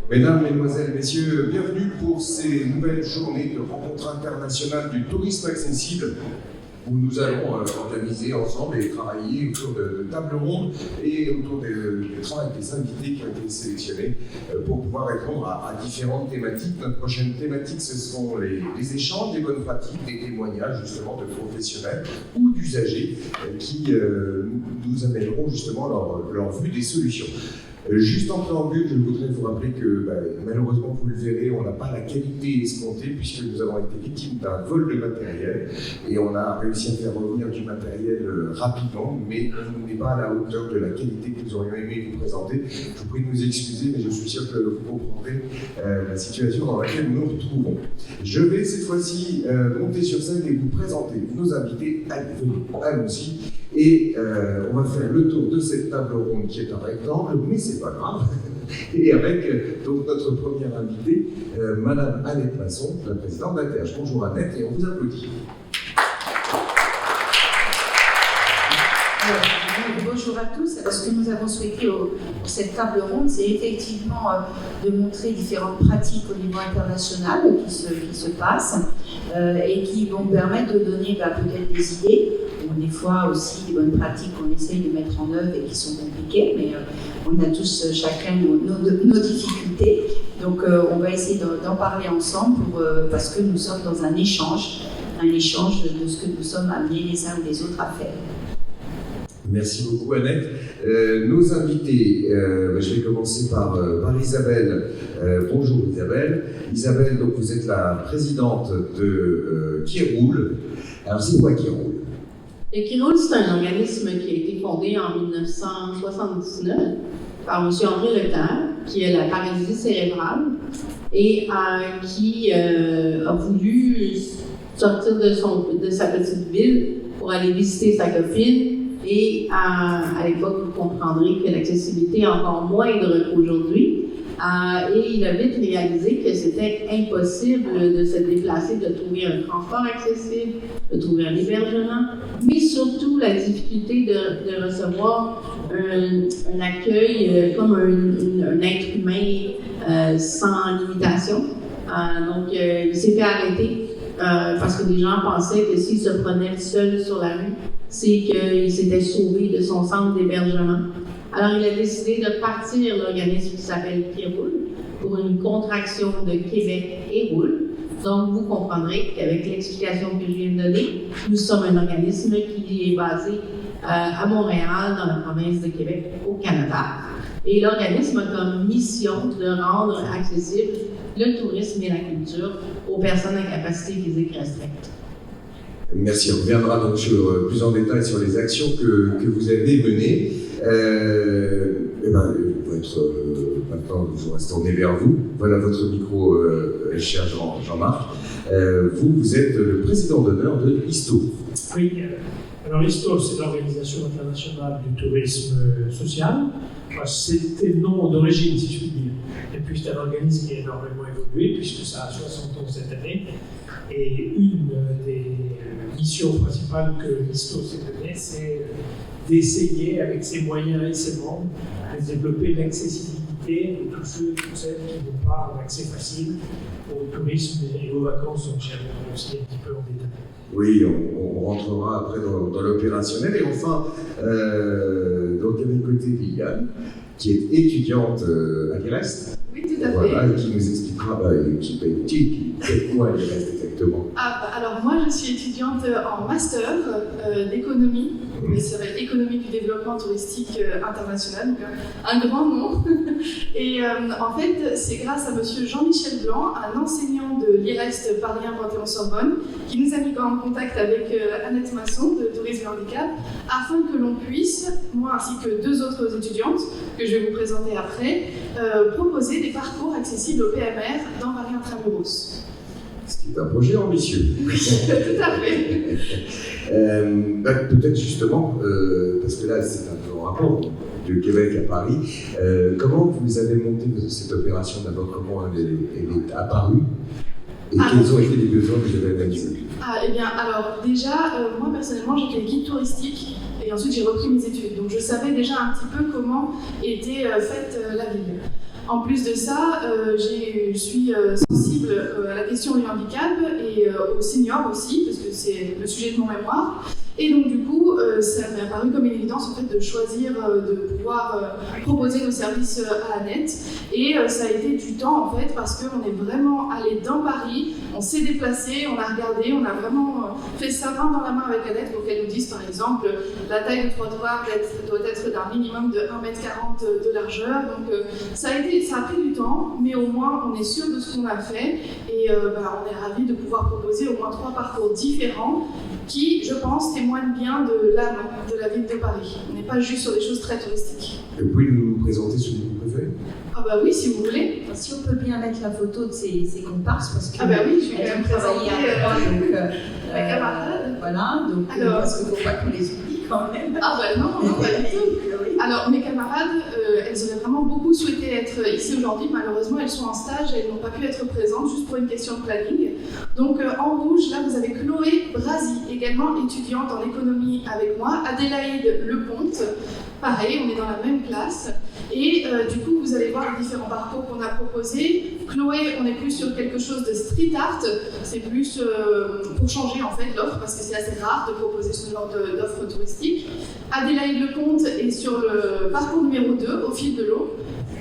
Mesdames, Mesdemoiselles, Messieurs, bienvenue pour ces nouvelles journées de rencontre internationale du tourisme accessible où nous allons organiser ensemble et travailler autour de tables rondes et autour du travail des invités qui ont été sélectionnés pour pouvoir répondre à différentes thématiques. Notre prochaine thématique, ce sont les échanges, des bonnes pratiques, des témoignages justement de professionnels ou d'usagers qui nous amèneront justement leur vue des solutions. Juste en préambule, je voudrais vous rappeler que malheureusement, vous le verrez, on n'a pas la qualité escomptée puisque nous avons été victimes d'un vol de matériel et on a réussi à faire revenir du matériel rapidement, mais on n'est pas à la hauteur de la qualité que nous aurions aimé vous présenter. Je vous prie de nous excuser, mais je suis sûr que vous comprendrez la situation dans laquelle nous nous retrouvons. Je vais cette fois-ci monter sur scène et vous présenter nos invités. Allons-y. Et on va faire le tour de cette table ronde qui est un rectangle, mais c'est pas grave. Et avec donc notre première invitée, Madame Annette Masson, la présidente d'Alterge. Bonjour Annette, et on vous applaudit. Bonjour à tous. Ce que nous avons souhaité pour cette table ronde, c'est effectivement de montrer différentes pratiques au niveau international qui se passent et qui vont permettre de donner peut-être des idées. Des fois aussi des bonnes pratiques qu'on essaye de mettre en œuvre et qui sont compliquées, mais on a tous chacun nos difficultés. Donc on va essayer d'en parler ensemble parce que nous sommes dans un échange de ce que nous sommes amenés les uns ou les autres à faire. Merci beaucoup Annette. Nos invités, je vais commencer par Isabelle. Bonjour Isabelle. Isabelle, donc vous êtes la présidente de Qui Roule. Alors c'est quoi Qui Roule? Qui Roule, c'est un organisme qui a été fondé en 1979 par M. André Leclerc, qui a la paralysie cérébrale et qui a voulu sortir de sa petite ville pour aller visiter sa copine. Et à l'époque, vous comprendrez que l'accessibilité est encore moindre qu'aujourd'hui. Et il a vite réalisé que c'était impossible de se déplacer, de trouver un transport accessible, de trouver un hébergement, mais surtout la difficulté de recevoir un accueil comme un être humain sans limitation. Donc, il s'est fait arrêter parce que les gens pensaient que s'il se prenait seul sur la rue, c'est qu'il s'était sauvé de son centre d'hébergement. Alors, il a décidé de partir l'organisme qui s'appelle Qui Roule pour une contraction de Québec et Roule. Donc, vous comprendrez qu'avec l'explication que je viens de donner, nous sommes un organisme qui est basé à Montréal, dans la province de Québec, au Canada. Et l'organisme a comme mission de rendre accessible le tourisme et la culture aux personnes à capacité physique restreinte. Merci. On reviendra donc plus en détail sur les actions que vous avez menées. Maintenant, je vais se tourner vers vous. Voilà votre micro, cher Jean-Marc. Vous êtes le président d'honneur de ISTO. Oui, alors ISTO, c'est l'Organisation internationale du tourisme social. C'était le nom d'origine, si je puis dire. Et puis c'est un organisme qui a énormément évolué, puisque ça a 60 ans cette année. Et une des missions principales que l'ISTO s'est donnée, c'est d'essayer, avec ses moyens et ses membres, de développer l'accessibilité de tous ceux et toutes celles qui n'ont pas un accès facile au tourisme et aux vacances, donc j'y reviendrai aussi un petit peu en détail. Oui, on rentrera après dans l'opérationnel. Et enfin, donc à mes côtés, Liliane, qui est étudiante à l'IREST. Oui, tout à fait. Voilà, et qui nous expliquera qui fait quoi l'IREST exactement. Alors moi, je suis étudiante en master d'économie, mais ça va être économie du développement touristique international, donc un grand nom. Et en fait, c'est grâce à monsieur Jean-Michel Blanc, un enseignant de l'IREST Paris 1 Panthéon-Sorbonne, qui nous a mis en contact avec Annette Masson de Tourisme et Handicap, afin que l'on puisse, moi ainsi que deux autres étudiantes, que je vais vous présenter après, proposer des parcours accessibles au PMR dans Paris Intramuros. Ce qui est un projet ambitieux. Oui, tout à fait. Peut-être justement, parce que là c'est un peu en rapport, de Québec à Paris. Comment vous avez monté cette opération d'abord? Comment elle est apparue? Et quels ont été les besoins que vous avez analysés? Eh bien, alors déjà, moi personnellement, j'étais guide touristique et ensuite j'ai repris mes études. Donc je savais déjà un petit peu comment était faite la ville. En plus de ça, je suis sensible à la question du handicap et aux seniors aussi, parce que c'est le sujet de mon mémoire. Et donc du coup, ça m'est apparu comme une évidence en fait, de choisir de pouvoir proposer nos services à Annette. Et ça a été du temps en fait, parce qu'on est vraiment allé dans Paris, on s'est déplacé, on a regardé, on a vraiment fait ça main dans la main avec Annette pour qu'elle nous dise par exemple la taille du trottoir doit être d'un minimum de 1,40 m de largeur. Donc ça a pris du temps, mais au moins on est sûr de ce qu'on a fait et on est ravis de pouvoir proposer au moins 3 parcours différents qui, je pense, témoignent bien de l'âme de la ville de Paris. On n'est pas juste sur des choses très touristiques. Et vous pouvez nous présenter celui que vous préférez? Ah bah oui, si vous voulez. Si on peut bien mettre la photo de ces comparses, parce que ah bah oui, je vais elles même ont travaillé présenter à 3, donc mes camarades. voilà, donc Alors, parce qu'il ne faut pas qu'on les oublie quand même. Ah bah non, pas du tout. Alors mes camarades, elles auraient vraiment beaucoup souhaité être ici aujourd'hui. Malheureusement, elles sont en stage et elles n'ont pas pu être présentes juste pour une question de planning. Donc en rouge, là, vous avez Chloé Brasi, également étudiante en économie avec moi. Adélaïde Leponte, pareil, on est dans la même classe. Et du coup, vous allez voir les différents parcours qu'on a proposés. Chloé, on est plus sur quelque chose de street art. C'est plus pour changer en fait l'offre parce que c'est assez rare de proposer ce genre d'offre touristique. Adélaïde Leconte est sur le parcours numéro 2, au fil de l'eau.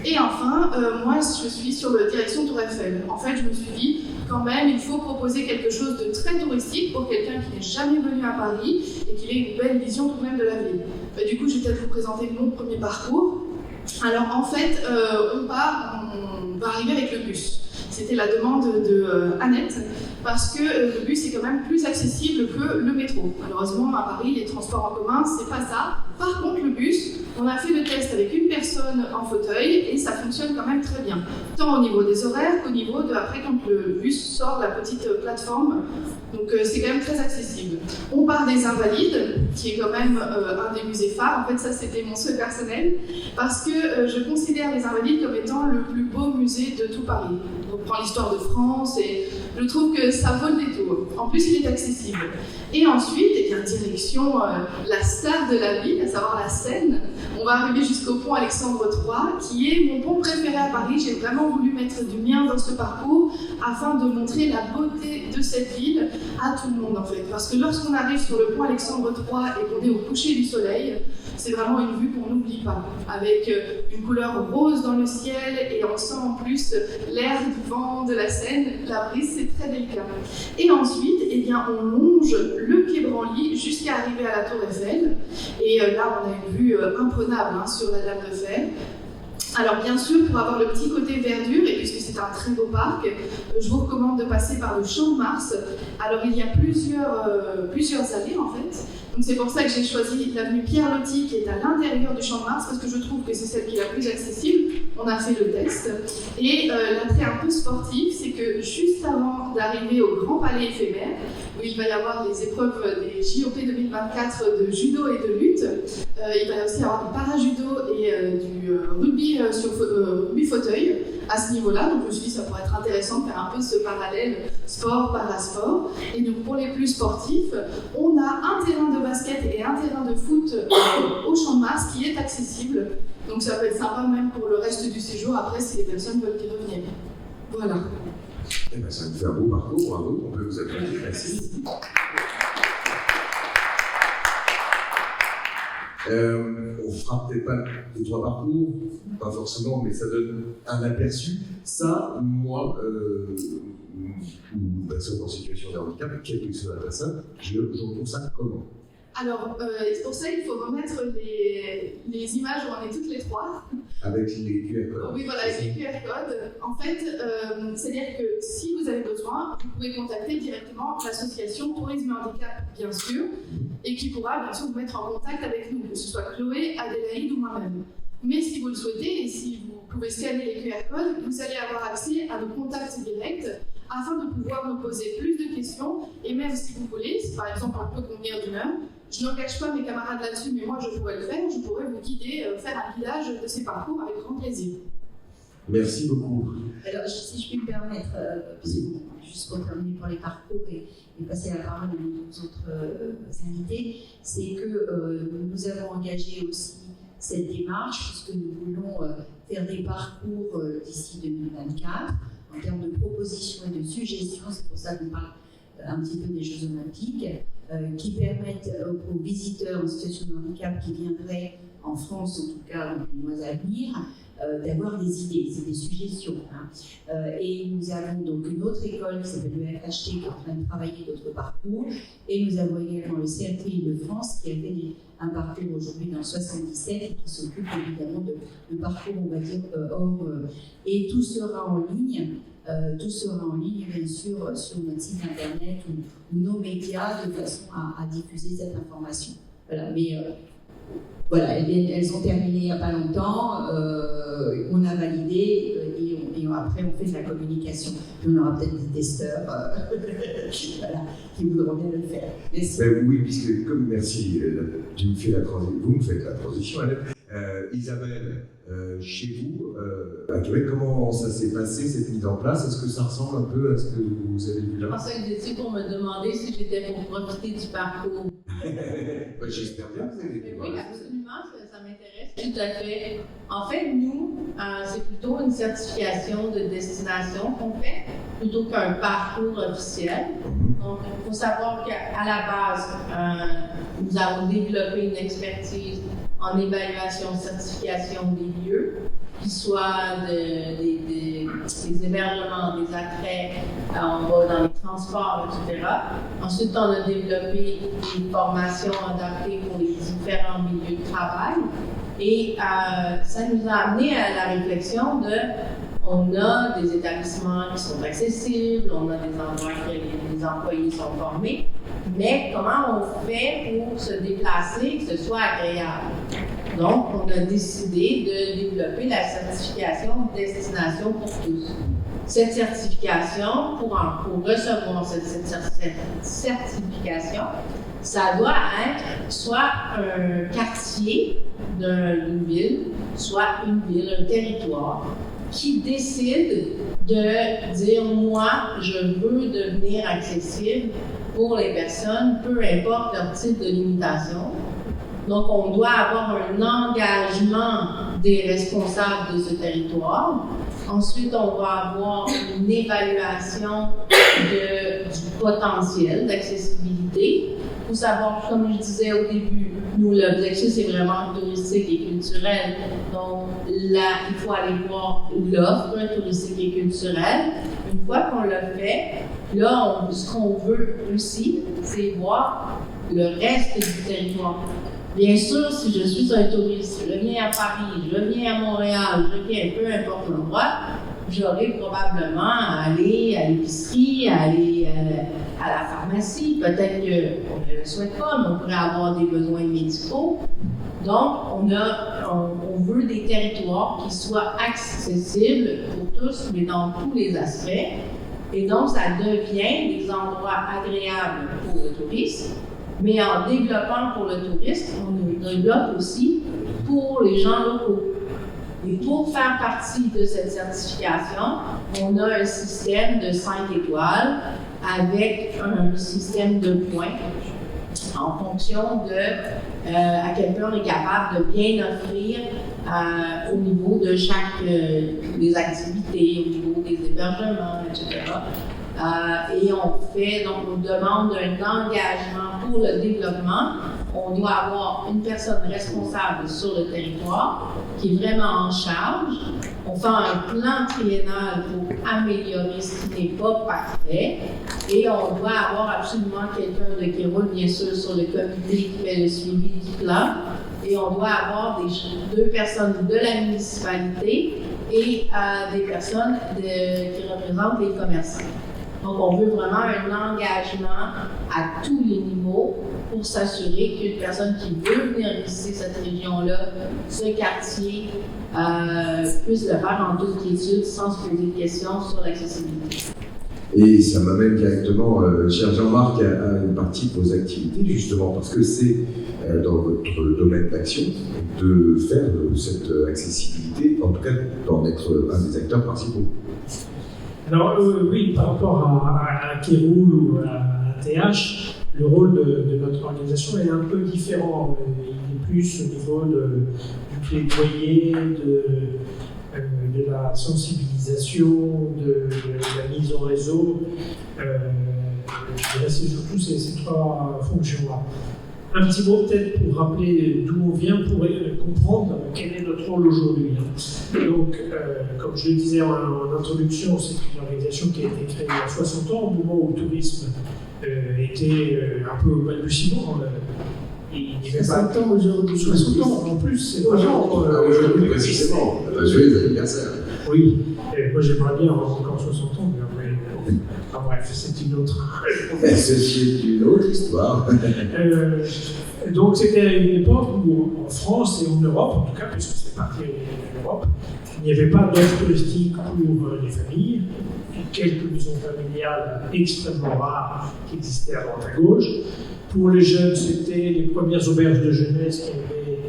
Et enfin, moi, je suis sur la direction Tour Eiffel. En fait, je me suis dit, quand même, il faut proposer quelque chose de très touristique pour quelqu'un qui n'est jamais venu à Paris et qui ait une belle vision tout de même de la ville. Du coup, je vais peut-être vous présenter mon premier parcours. Alors en fait, on va arriver avec le bus. C'était la demande de Annette, parce que le bus est quand même plus accessible que le métro. Malheureusement, à Paris, les transports en commun, c'est pas ça. Par contre, le bus, on a fait le test avec une personne en fauteuil et ça fonctionne quand même très bien. Tant au niveau des horaires qu'au niveau de après quand le bus sort la petite plateforme. Donc c'est quand même très accessible. On part des Invalides, qui est quand même un des musées phares. En fait, ça c'était mon souhait personnel, parce que je considère les Invalides comme étant le plus beau musée de tout Paris. On prend l'histoire de France et je trouve que ça vaut le détour. En plus, il est accessible. Et ensuite, direction la star de la ville, à savoir la Seine. On va arriver jusqu'au pont Alexandre III, qui est mon pont préféré à Paris. J'ai vraiment voulu mettre du mien dans ce parcours afin de montrer la beauté de cette ville à tout le monde en fait. Parce que lorsqu'on arrive sur le pont Alexandre III et qu'on est au coucher du soleil, c'est vraiment une vue qu'on n'oublie pas, avec une couleur rose dans le ciel et on sent en plus l'air du vent de la Seine, la brise, c'est très délicat. Et ensuite, on longe le quai Branly jusqu'à arriver à la Tour Eiffel et là on a une vue imprenable sur la Dame de Fer. Alors bien sûr, pour avoir le petit côté verdure, et puisque c'est un très beau parc, je vous recommande de passer par le Champ de Mars. Alors il y a plusieurs allées en fait. Donc c'est pour ça que j'ai choisi l'avenue Pierre-Loti qui est à l'intérieur du Champ de Mars parce que je trouve que c'est celle qui est la plus accessible. On a fait le test. Et l'attrait un peu sportif, c'est que juste avant d'arriver au Grand Palais éphémère, où il va y avoir les épreuves des JOP 2024 de judo et de lutte, il va aussi y avoir du parajudo et du rugby rugby fauteuil à ce niveau-là. Donc je me suis dit que ça pourrait être intéressant de faire un peu ce parallèle sport-parasport. Et donc pour les plus sportifs, on a un terrain de basket et un terrain de foot au Champ de Mars qui est accessible. Donc ça peut être sympa même pour le reste du séjour, après si les personnes veulent y revenir. Voilà. Eh ben, ça nous fait un beau parcours, bravo, on peut vous applaudir, merci. On fera peut-être pas les 3 parcours, pas forcément, mais ça donne un aperçu. Ça, moi, une personne en situation de handicap, quelle que soit la personne, je trouve ça comment? Alors, pour ça, il faut remettre les images où on est toutes les 3. Avec les QR codes. Oui, voilà, avec les QR codes. En fait, c'est-à-dire que si vous avez besoin, vous pouvez contacter directement l'association Tourisme et Handicap, bien sûr, et qui pourra, bien sûr, vous mettre en contact avec nous, que ce soit Chloé, Adélaïde ou moi-même. Mais si vous le souhaitez, et si vous pouvez scanner les QR codes, vous allez avoir accès à nos contacts directs afin de pouvoir nous poser plus de questions. Et même si vous voulez, si par exemple on peut convenir d'une heure, je n'engage pas mes camarades là-dessus, mais moi je pourrais le faire, je pourrais vous guider, faire un guidage de ces parcours avec grand plaisir. Merci beaucoup. Alors, si je puis me permettre, juste pour terminer pour les parcours et passer la parole à nos autres invités, c'est que nous avons engagé aussi cette démarche, puisque nous voulons faire des parcours d'ici 2024, en termes de propositions et de suggestions, c'est pour ça qu'on parle un petit peu des Jeux Olympiques, qui permettent aux visiteurs en situation de handicap qui viendraient en France, en tout cas dans les mois à venir, d'avoir des idées, c'est des suggestions. Et nous avons donc une autre école qui s'appelle le FHT qui est en train de travailler d'autres parcours. Et nous avons également le CRT Île-de-France qui a fait un parcours aujourd'hui dans 77 et qui s'occupe évidemment de parcours, on va dire, hors. Et tout sera en ligne. Tout sera en ligne, bien sûr, sur notre site internet ou nos médias de façon à diffuser cette information. Voilà, mais voilà, elles ont terminé il n'y a pas longtemps, on a validé et après on fait de la communication. Et on aura peut-être des testeurs voilà, qui voudront bien le faire. Merci. Ben oui, puisque comme merci, tu me fais la transition, vous me faites la transition, Isabelle, chez vous, à Québec, comment ça s'est passé cette mise en place? Est-ce que ça ressemble un peu à ce que vous avez vu là? Je pensais que vous étiez pour me demander si j'étais pour profiter du parcours. J'espère bien que vous avez Oui, absolument, ça m'intéresse tout à fait. En fait, nous, c'est plutôt une certification de destination qu'on fait, plutôt qu'un parcours officiel. Donc, il faut savoir qu'à la base, nous avons développé une expertise en évaluation, certification des lieux, qui soient des hébergements, des attraits, on va dans les transports, etc. Ensuite, on a développé une formation adaptée pour les différents milieux de travail. Et ça nous a amené à la réflexion on a des établissements qui sont accessibles, on a des endroits où les employés sont formés, mais comment on fait pour se déplacer, que ce soit agréable? Donc, on a décidé de développer la certification Destination pour tous. Cette certification, pour recevoir cette certification, ça doit être soit un quartier d'une ville, soit une ville, un territoire, qui décide de dire « moi, je veux devenir accessible pour les personnes, peu importe leur type de limitation ». Donc, on doit avoir un engagement des responsables de ce territoire. Ensuite, on va avoir une évaluation du potentiel d'accessibilité. Il faut savoir, comme je disais au début, nous, l'objectif, c'est vraiment touristique et culturel. Donc, là, il faut aller voir l'offre touristique et culturelle. Une fois qu'on l'a fait, là, ce qu'on veut aussi, c'est voir le reste du territoire. Bien sûr, si je suis un touriste, je viens à Paris, je viens à Montréal, je viens peu importe l'endroit, j'aurai probablement à aller à l'épicerie, à aller à la pharmacie. Peut-être qu'on ne le souhaite pas, mais on pourrait avoir des besoins médicaux. Donc, on veut des territoires qui soient accessibles pour tous, mais dans tous les aspects. Et donc, ça devient des endroits agréables pour le tourisme. Mais en développant pour le tourisme, on développe aussi pour les gens locaux. Et pour faire partie de cette certification, on a un système de 5 étoiles avec un système de points en fonction de à quel point on est capable de bien offrir au niveau de chaque des activités, au niveau des hébergements, etc. Et on demande un engagement pour le développement. On doit avoir une personne responsable sur le territoire qui est vraiment en charge. On fait un plan triennal pour améliorer ce qui n'est pas parfait. Et on doit avoir absolument quelqu'un qui roule, bien sûr, sur le comité qui fait le suivi du plan. Et on doit avoir 2 personnes de la municipalité et des personnes qui représentent les commerçants. Donc, on veut vraiment un engagement à tous les niveaux pour s'assurer qu'une personne qui veut venir visiter cette région-là, ce quartier, puisse le faire en toute quiétude sans se poser de questions sur l'accessibilité. Et ça m'amène directement, cher Jean-Marc, à une partie de vos activités, justement, parce que c'est dans votre domaine d'action de faire cette accessibilité, en tout cas d'en être un des acteurs principaux. Alors oui, par rapport à Kéroul ou à TH, le rôle de notre organisation est un peu différent. Il est plus au niveau du plaidoyer, de la sensibilisation, de la mise en réseau. C'est surtout ces trois fonctions-là. Un petit mot peut-être pour rappeler d'où on vient, pour comprendre quel est notre rôle aujourd'hui. Donc, comme je le disais en introduction, c'est une organisation qui a été créée il y a 60 ans, au moment où le tourisme était un peu balbutiement. Il n'y avait 60 ans aujourd'hui. 60 ans en plus, c'est vraiment. Aujourd'hui précisément, joyeux anniversaire. Oui, moi j'aimerais bien avoir encore 60 ans, mais enfin, bref, c'est une autre. Ceci est une autre histoire. Donc c'était à une époque où en France et en Europe, en tout cas, puisque c'est parti en Europe, il n'y avait pas d'offre touristique pour les familles, quelques maisons familiales extrêmement rares qui existaient à droite à gauche. Pour les jeunes, c'était les premières auberges de jeunesse qui avaient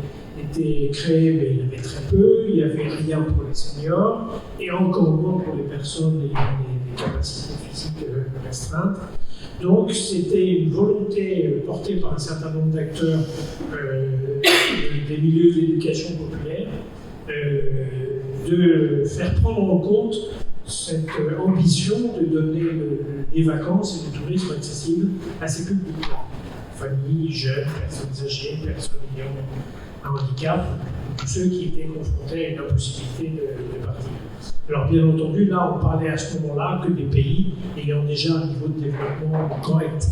été créées, mais il y en avait très peu. Il n'y avait rien pour les seniors, et encore moins pour les personnes ayant des capacités physiques restreintes. Donc, c'était une volonté portée par un certain nombre d'acteurs des milieux de l'éducation populaire de faire prendre en compte cette ambition de donner des vacances et du tourisme accessible à ces publics. Familles, jeunes, personnes âgées, personnes ayant un handicap, tous ceux qui étaient confrontés à une impossibilité de partir. Alors bien entendu, là on parlait à ce moment-là que des pays ayant déjà un niveau de développement correct.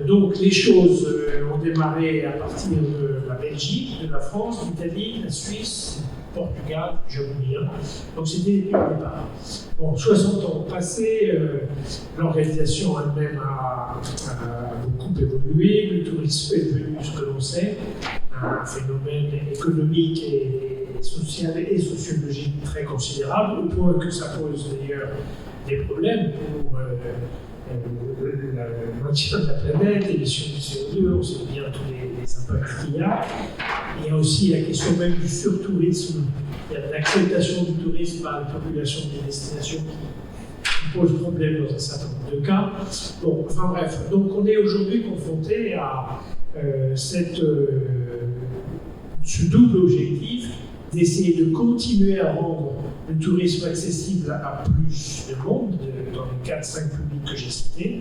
Donc les choses ont démarré à partir de la Belgique, de la France, l'Italie, la Suisse, le Portugal, je vous dis. Donc c'était depuis le départ. Bon, 60 ans passés, l'organisation elle-même a beaucoup évolué, le tourisme est devenu ce que l'on sait, un phénomène économique et social et sociologique très considérable, au point que ça pose d'ailleurs des problèmes pour le maintien de la planète, l'émission du CO2, on sait bien tous les impacts qu'il y a. Il y a aussi la question même du surtourisme. Il y a de l'acceptation du tourisme par la population des destinations qui pose problème dans un certain nombre de cas. Bon, enfin bref, donc on est aujourd'hui confronté à ce double objectif d'essayer de continuer à rendre le tourisme accessible à plus de monde, dans les 4-5 publics que j'ai cités,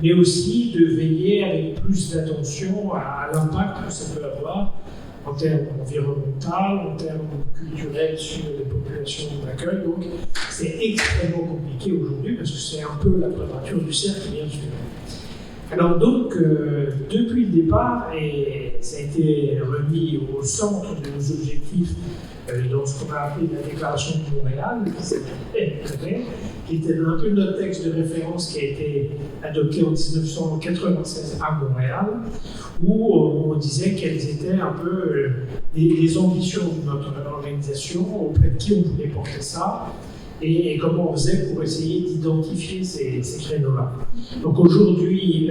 mais aussi de veiller avec plus d'attention à l'impact que ça peut avoir en termes environnementaux, en termes culturels sur les populations d'accueil. Donc c'est extrêmement compliqué aujourd'hui parce que c'est un peu la quadrature du cercle, bien sûr. Alors donc, depuis le départ, et ça a été remis au centre de nos objectifs dans ce qu'on a appelé la déclaration de Montréal, qui était un peu notre texte de référence qui a été adopté en 1996 à Montréal, où on disait quelles étaient un peu les ambitions de notre organisation, auprès de qui on voulait porter ça, et comment on faisait pour essayer d'identifier ces créneaux-là. Donc aujourd'hui,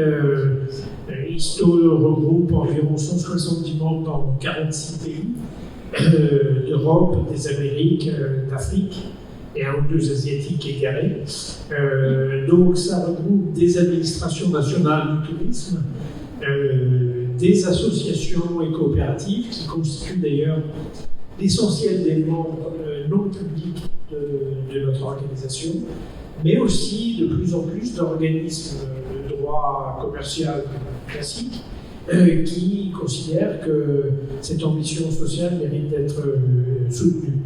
ISTO regroupe environ 170 membres dans 46 pays d'Europe, des Amériques, d'Afrique et un ou deux Asiatiques égarés. Donc ça regroupe des administrations nationales du tourisme, des associations et coopératives qui constituent d'ailleurs l'essentiel des membres non publics de notre organisation, mais aussi de plus en plus d'organismes de droit commercial classique qui considèrent que cette ambition sociale mérite d'être soutenue.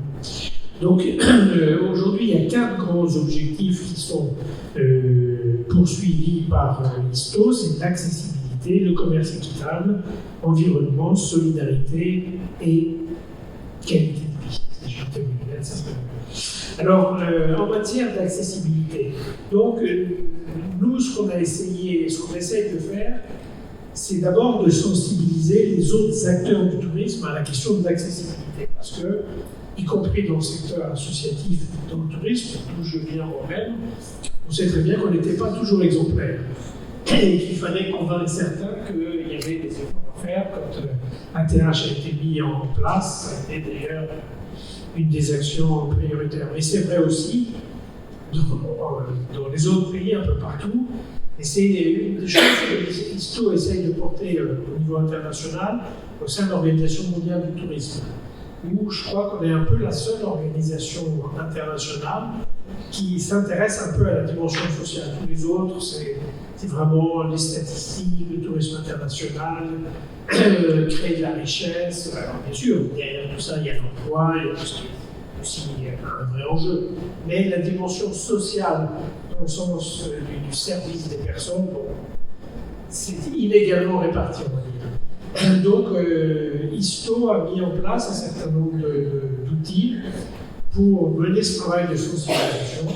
Donc aujourd'hui, il y a 4 grands objectifs qui sont poursuivis par l'ISTO, c'est l'accessibilité, le commerce équitable, environnement, solidarité et qualité de vie. Alors, en matière d'accessibilité, donc nous, ce qu'on a essayé, ce qu'on essaie de faire, c'est d'abord de sensibiliser les autres acteurs du tourisme à la question de l'accessibilité, parce que y compris dans le secteur associatif, dans le tourisme, d'où je viens moi-même, on sait très bien qu'on n'était pas toujours exemplaire. Et qu'il fallait convaincre certains qu'il y avait des efforts à faire quand ATH a été mis en place. Ça a été d'ailleurs une des actions prioritaires. Mais c'est vrai aussi, dans les autres pays, un peu partout, et c'est une des choses que ISTO essaye de porter au niveau international au sein de l'Organisation mondiale du tourisme, où je crois qu'on est un peu la seule organisation internationale qui s'intéresse un peu à la dimension sociale. Tous les autres, c'est vraiment les statistiques, le tourisme international, créer de la richesse. Alors bien sûr, derrière tout ça, il y a l'emploi, il y a aussi un vrai enjeu. Mais la dimension sociale, dans le sens du service des personnes, bon, c'est inégalement réparti, on va dire. Donc, ISTO a mis en place un certain nombre d'outils pour mener ce travail de sensibilisation.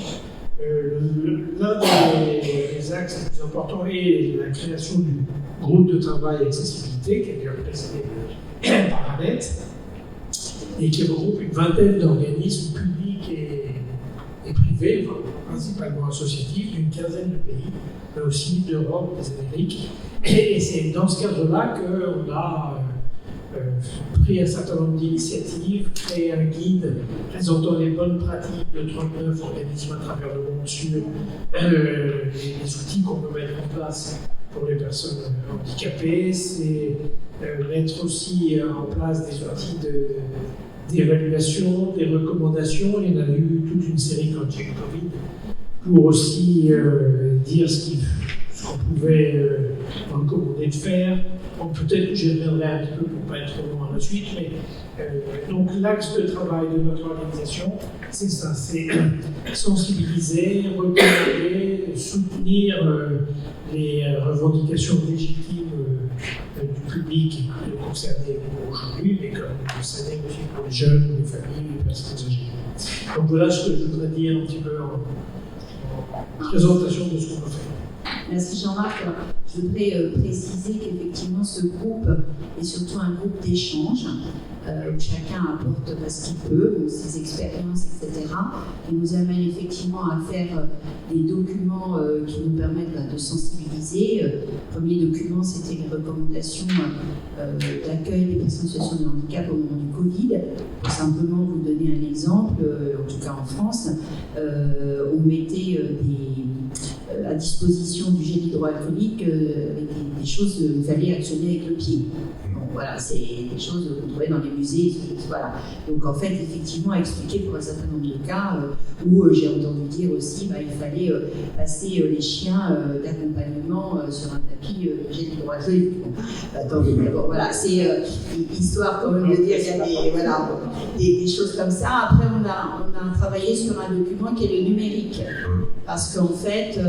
L'un des axes les plus importants est la création du groupe de travail accessibilité, qui est d'ailleurs présidé par Annette, et qui regroupe une vingtaine d'organismes publics et privés, enfin, principalement associatifs, d'une quinzaine de pays, mais aussi d'Europe, des Amériques. Et c'est dans ce cadre-là qu'on a pris un certain nombre d'initiatives, créé un guide présentant les bonnes pratiques de 39 organismes à travers le monde sur les outils qu'on peut mettre en place pour les personnes handicapées. C'est mettre aussi en place des outils d'évaluation, des recommandations. Il y en a eu toute une série quand il y a eu le Covid, pour aussi dire ce qu'on pouvait recommander de faire. Bon, peut-être que j'y reviendrai un petit peu pour ne pas être trop long à la suite, mais donc l'axe de travail de notre organisation, c'est ça, c'est sensibiliser, recommander, soutenir les revendications légitimes du public concerné aujourd'hui, mais comme concerné aussi pour les jeunes, les familles, les personnes âgées. Donc voilà ce que je voudrais dire un petit peu en présentation de ce qu'on peut faire. Merci Jean-Marc. Je voudrais préciser qu'effectivement ce groupe est surtout un groupe d'échange où chacun apporte ce qu'il peut, ses expériences, etc. Et nous amène effectivement à faire des documents qui nous permettent de sensibiliser. Le premier document, c'était les recommandations d'accueil des personnes en situation de handicap au moment du Covid. Pour simplement vous donner un exemple, en tout cas en France, on mettait à disposition du gel hydroalcoolique avec des choses qu'il fallait actionner avec le pied. Bon, voilà, c'est des choses qu'on trouvait dans les musées. Voilà. Donc en fait, effectivement, expliquer pour un certain nombre de cas où j'ai entendu dire aussi il fallait passer les chiens d'accompagnement sur un tapis gel hydroalcoolique. Bon, attendez, d'abord, voilà, c'est histoire quand même de dire qu'il y a des choses comme ça. Après, on a travaillé sur un document qui est le numérique. Parce qu'en fait,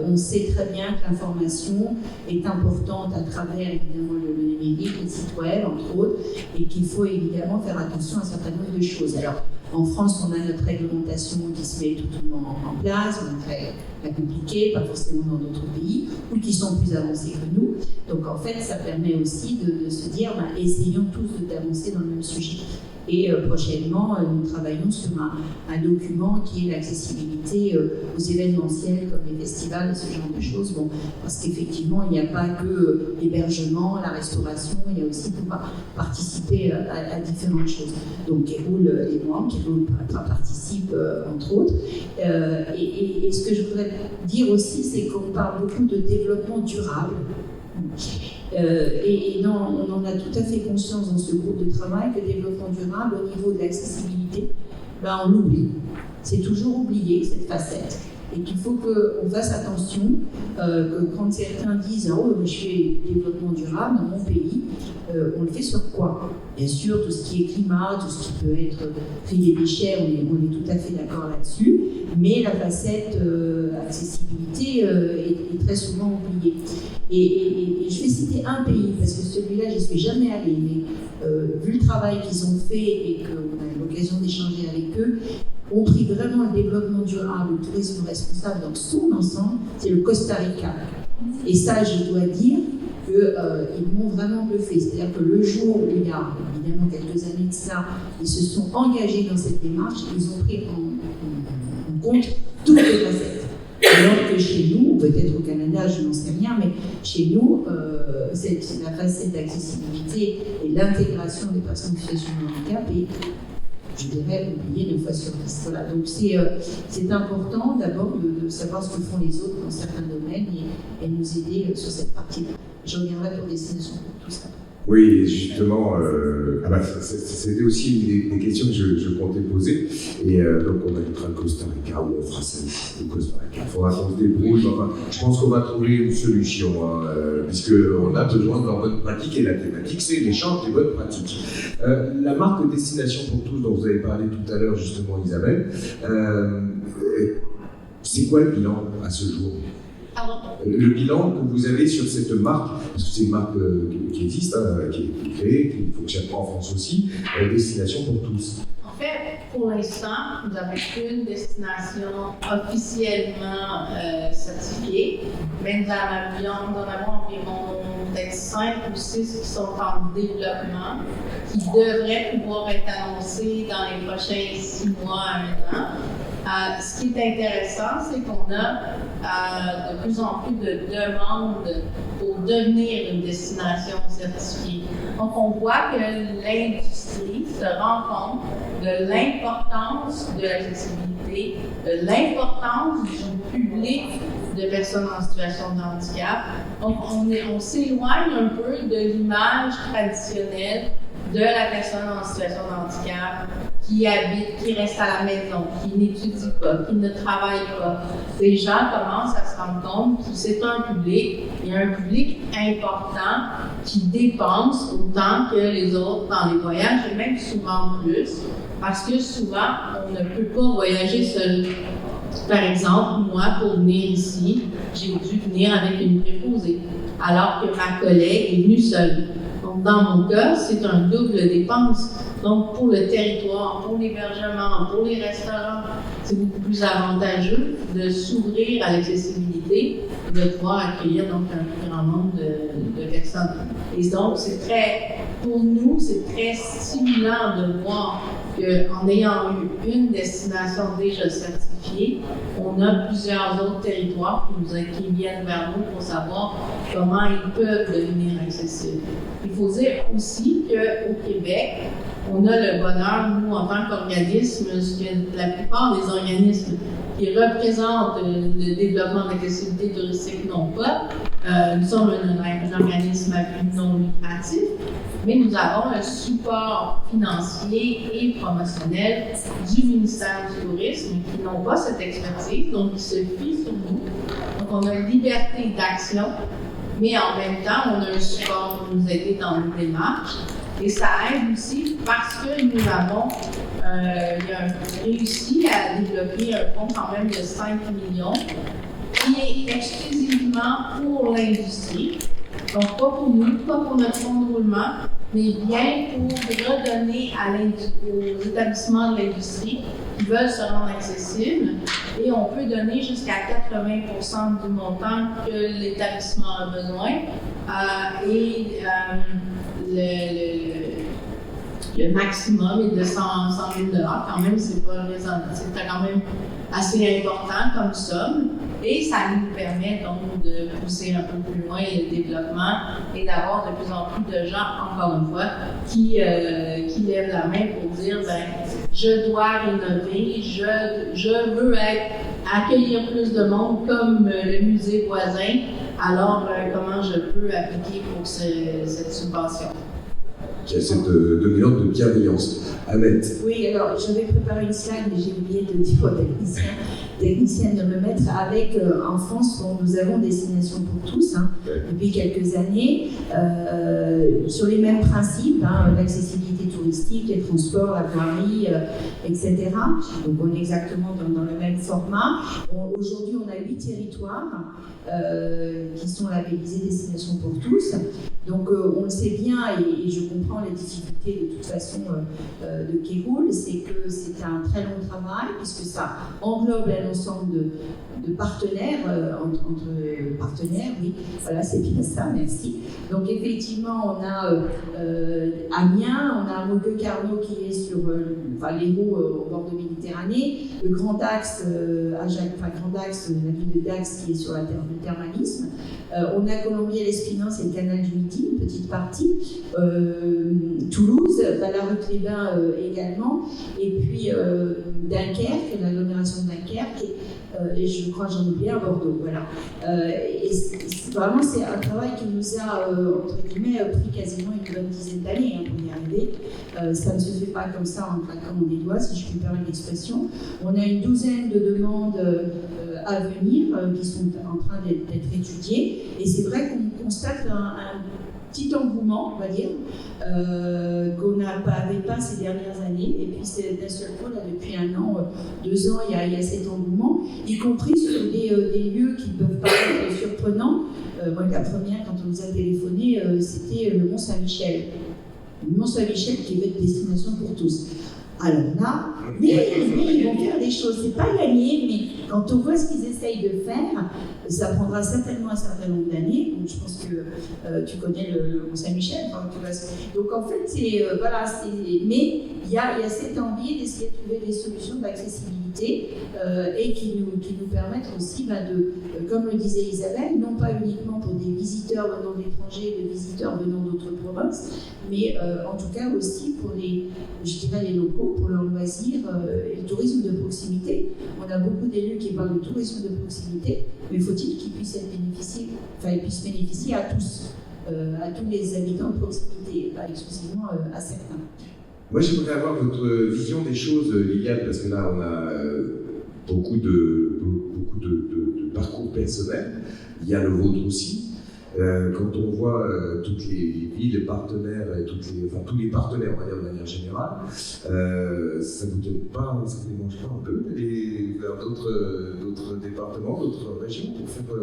on sait très bien que l'information est importante à travers évidemment le numérique, les sites web, entre autres, et qu'il faut évidemment faire attention à un certain nombre de choses. Alors, en France, on a notre réglementation qui se met tout en place, très compliquée, pas forcément dans d'autres pays, ou qui sont plus avancés que nous. Donc en fait, ça permet aussi de se dire, essayons tous d'avancer dans le même sujet. Et prochainement, nous travaillons sur un document qui est l'accessibilité aux événementiels comme les festivals et ce genre de choses. Bon, parce qu'effectivement, il n'y a pas que l'hébergement, la restauration, il y a aussi pouvoir participer à différentes choses. Donc, Kéroul et moi, Kéroul participe entre autres. Et ce que je voudrais dire aussi, c'est qu'on parle beaucoup de développement durable. On en a tout à fait conscience dans ce groupe de travail que le développement durable, au niveau de l'accessibilité, on l'oublie. C'est toujours oublié, cette facette. Et qu'il faut qu'on fasse attention, que quand certains disent « Oh, je fais développement durable dans mon pays », on le fait sur quoi? Bien sûr, tout ce qui est climat, tout ce qui peut être trier des déchets, on est tout à fait d'accord là-dessus, mais la facette accessibilité est très souvent oubliée. Et je vais citer un pays, parce que celui-là, je n'y suis jamais allée, mais vu le travail qu'ils ont fait et qu'on a eu l'occasion d'échanger avec eux, ont pris vraiment le développement durable, le tourisme responsable dans son ensemble, c'est le Costa Rica. Et ça, je dois dire qu'ils m'ont vraiment bluffé. C'est-à-dire que le jour où il y a évidemment quelques années de ça, ils se sont engagés dans cette démarche, ils ont pris en compte toutes les facettes. Alors que chez nous, peut-être au Canada, je n'en sais rien, mais chez nous, la facette d'accessibilité et l'intégration des personnes en situation de handicap est, je dirais, oubliée 9 fois sur 10. Voilà. Donc c'est important d'abord de savoir ce que font les autres dans certains domaines et nous aider sur cette partie-là. Je reviendrai pour Destination pour tous. Oui, justement, c'était aussi une des questions que je comptais poser. Et donc, on habitera le Costa Rica ou on fera ça ici, le Costa Rica. Il faudra qu'on se débrouille. Enfin, je pense qu'on va trouver une solution, puisqu'on a besoin de leurs bonnes pratiques et la thématique, c'est l'échange des bonnes pratiques. La marque Destination pour tous, dont vous avez parlé tout à l'heure, justement, Isabelle, c'est quoi le bilan à ce jour ? Le bilan que vous avez sur cette marque, parce que c'est une marque qui existe, qui est créée, qui fonctionne en France aussi, Destination pour tous. En fait, pour l'instant, nous n'avons qu'une destination officiellement certifiée, mais nous en avons environ peut-être 5 ou 6 qui sont en développement, qui devraient pouvoir être annoncés dans les prochains 6 mois à 1 an. Ce qui est intéressant, c'est qu'on a de plus en plus de demandes pour devenir une destination certifiée. Donc, on voit que l'industrie se rend compte de l'importance de l'accessibilité, de l'importance du public de personnes en situation de handicap. Donc, on s'éloigne un peu de l'image traditionnelle de la personne en situation de handicap qui habite, qui reste à la maison, qui n'étudie pas, qui ne travaille pas. Les gens commencent à se rendre compte que c'est un public, il y a un public important qui dépense autant que les autres dans les voyages, et même souvent plus, parce que souvent, on ne peut pas voyager seul. Par exemple, moi, pour venir ici, j'ai dû venir avec une préposée, alors que ma collègue est venue seule. Donc, dans mon cas, c'est un double dépense. Donc, pour le territoire, pour l'hébergement, pour les restaurants, c'est beaucoup plus avantageux de s'ouvrir à l'accessibilité et de pouvoir accueillir donc un plus grand nombre de personnes. Et donc, pour nous, c'est très stimulant de voir qu'en ayant eu une destination déjà certifiée, on a plusieurs autres territoires qui viennent vers nous pour savoir comment ils peuvent devenir accessibles. Il faut dire aussi qu'au Québec, on a le bonheur, nous, en tant qu'organisme, ce que la plupart des organismes qui représentent le développement de l'accessibilité touristique n'ont pas. Nous sommes un organisme à but non lucratif, mais nous avons un support financier et promotionnel du ministère du Tourisme qui n'ont pas cette expertise, donc ils se fient sur nous. Donc on a une liberté d'action, mais en même temps, on a un support pour nous aider dans nos démarches. Et ça aide aussi parce que nous avons réussi à développer un fonds quand même de 5 millions qui est exclusivement pour l'industrie. Donc, pas pour nous, pas pour notre fonds de roulement, mais bien pour redonner aux établissements de l'industrie qui veulent se rendre accessibles. Et on peut donner jusqu'à 80% du montant que l'établissement a besoin. Le maximum est de 100 000 $. Quand même, c'est pas raisonnable. C'est quand même assez important comme somme. Et ça nous permet donc de pousser un peu plus loin le développement et d'avoir de plus en plus de gens, encore une fois, qui lèvent la main pour dire je dois rénover, je veux accueillir plus de monde comme le musée voisin. Alors, comment je peux appliquer pour cette subvention? Qui a cette dominante de bienveillance. Ahmed. Oui, alors j'avais préparé une slide, mais j'ai oublié de dire aux techniciennes de me mettre avec, en France, bon, nous avons Destination pour tous depuis quelques années, sur les mêmes principes, l'accessibilité touristique, les transports, la voirie, etc. Donc on est exactement dans le même format. Aujourd'hui, on a 8 territoires qui sont labellisés Destination pour tous. Donc on le sait bien, et je comprends les difficultés de toute façon de Kéroul, c'est que c'est un très long travail, puisque ça englobe un ensemble de partenaires, entre partenaires, oui, voilà, c'est bien ça, merci. Donc effectivement, on a Amiens, on a Mogueux-Carnot qui est sur l'Hérault au bord de Méditerranée, le Grand Dax, la ville de Dax qui est sur la terre du thermalisme. On a Colombier-l'Espinance et le canal du Midi, une petite partie. Toulouse, la rue Clébin également. Et puis Dunkerque, l'agglomération de Dunkerque. Et je crois que j'en oublie à Bordeaux. Voilà. Et vraiment, c'est un travail qui nous a, entre guillemets, pris quasiment une bonne dizaine d'années pour y arriver. Ça ne se fait pas comme ça en claquant des doigts, si je puis me permettre l'expression. On a une douzaine de demandes à venir qui sont en train d'être étudiées. Et c'est vrai qu'on constate un petit engouement, on va dire, qu'on n'avait pas ces dernières années. Et puis c'est d'un seul coup, là, depuis 1 an, 2 ans, il y a cet engouement, y compris sur des lieux qui peuvent paraître surprenants. Moi, la première, quand on nous a téléphoné, c'était le Mont-Saint-Michel. Le Mont-Saint-Michel qui est une destination pour tous. Alors là, mais ils vont faire des choses, c'est pas gagné, mais quand on voit ce qu'ils essayent de faire, ça prendra certainement un certain nombre d'années. Donc je pense que tu connais le Mont-Saint-Michel. Donc en fait, mais il y a cette envie d'essayer de trouver des solutions d'accessibilité et qui nous permettent aussi comme le disait Isabelle, non pas uniquement pour des visiteurs venant de l'étranger, des visiteurs venant d'autres provinces, mais en tout cas aussi pour les locaux, pour leur loisir et le tourisme de proximité. On a beaucoup d'élus qui parlent de tourisme de proximité, mais faut-il qu'ils puissent bénéficier à tous les habitants de proximité, pas exclusivement à certains. Moi, j'aimerais avoir votre vision des choses, Liliane, parce que là, on a beaucoup de parcours personnels. Il y a le vôtre aussi. Quand on voit toutes les villes partenaires, tous les partenaires, on va dire de manière générale, ça ne vous dérange pas, ça vous dérange pas un peu d'aller vers d'autres départements, d'autres régions pour faire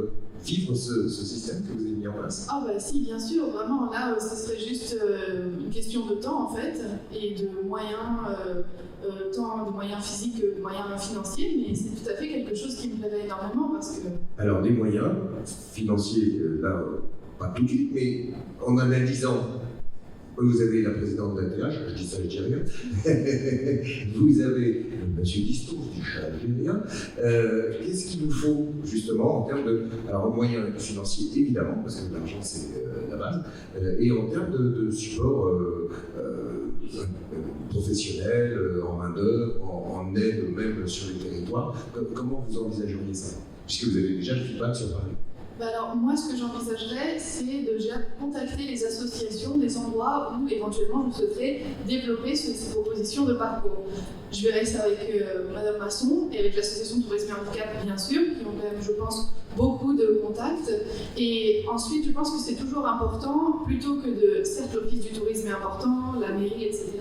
vivre ce système que vous avez mis en place? Ah bah si, bien sûr, vraiment, là, ce serait juste une question de temps, en fait, et de moyens, tant de moyens physiques que de moyens financiers, mais c'est tout à fait quelque chose qui me plairait énormément, parce que... Alors, des moyens financiers, là, pas tout de suite, mais en analysant, vous avez la présidente d'ATH, je dis ça, je dis rien, vous avez monsieur Diston, je dis ça, je dis rien. Qu'est-ce qu'il nous faut, justement, en termes de moyens financiers, évidemment, parce que l'argent, c'est la base, et en termes de support professionnel, en main-d'œuvre, en aide même sur les territoires. Comment vous envisageriez ça? Puisque vous avez déjà le feedback sur Paris. Alors moi, ce que j'envisagerais, c'est de contacter les associations des endroits où éventuellement je souhaiterais développer ces propositions de parcours. Je verrai ça avec Madame Masson et avec l'association Tourisme et Handicap, bien sûr, qui ont quand même, je pense, beaucoup de contacts. Et ensuite, je pense que c'est toujours important, plutôt que de... Certes, l'Office du tourisme est important, la mairie, etc.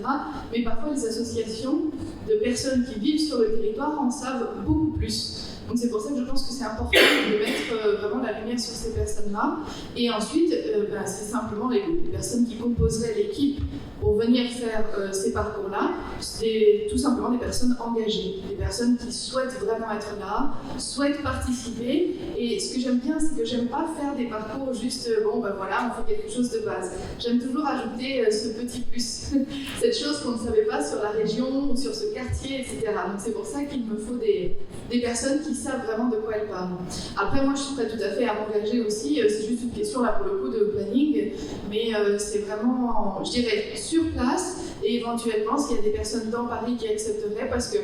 Mais parfois, les associations de personnes qui vivent sur le territoire en savent beaucoup plus. Donc c'est pour ça que je pense que c'est important de mettre vraiment la lumière sur ces personnes-là. Et ensuite, c'est simplement les personnes qui composeraient l'équipe pour venir faire ces parcours-là. C'est tout simplement des personnes engagées, des personnes qui souhaitent vraiment être là, souhaitent participer. Et ce que j'aime bien, c'est que j'aime pas faire des parcours juste, on fait quelque chose de base. J'aime toujours ajouter ce petit plus, cette chose qu'on ne savait pas sur la région ou sur ce quartier, etc. Donc c'est pour ça qu'il me faut des personnes qui savent vraiment de quoi elles parlent. Après, moi, je suis prête tout à fait à m'engager aussi. C'est juste une question, là, pour le coup, de planning. Mais c'est vraiment, je dirais, sur place. Et éventuellement, s'il y a des personnes dans Paris qui accepteraient, parce que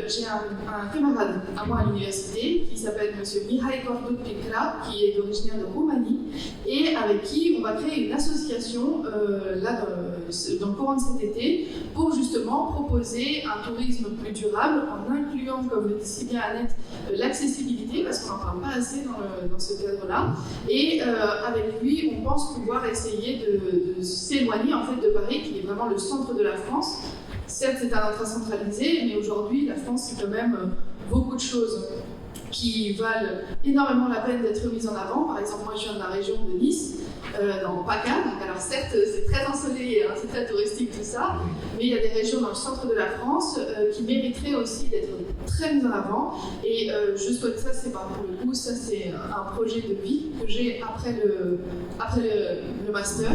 j'ai un camarade à moi à l'université qui s'appelle M. Mihai Corduc-Picra, qui est originaire de Roumanie, et avec qui on va créer une association dans le courant de cet été pour justement proposer un tourisme plus durable en incluant, comme le dit si bien Annette, l'accessibilité, parce qu'on n'en parle pas assez dans ce cadre-là. Et avec lui, on pense pouvoir essayer de s'éloigner en fait de Paris, qui est vraiment le centre de la France. Certes, c'est un endroit centralisé, mais aujourd'hui, la France, c'est quand même beaucoup de choses. qui valent énormément la peine d'être mises en avant. Par exemple, moi je viens de la région de Nice, dans PACA, donc alors certes c'est très ensoleillé, hein, c'est très touristique tout ça, mais il y a des régions dans le centre de la France qui mériteraient aussi d'être très mises en avant. Et je souhaite ça, c'est pas pour le coup, ça c'est un projet de vie que j'ai après le master.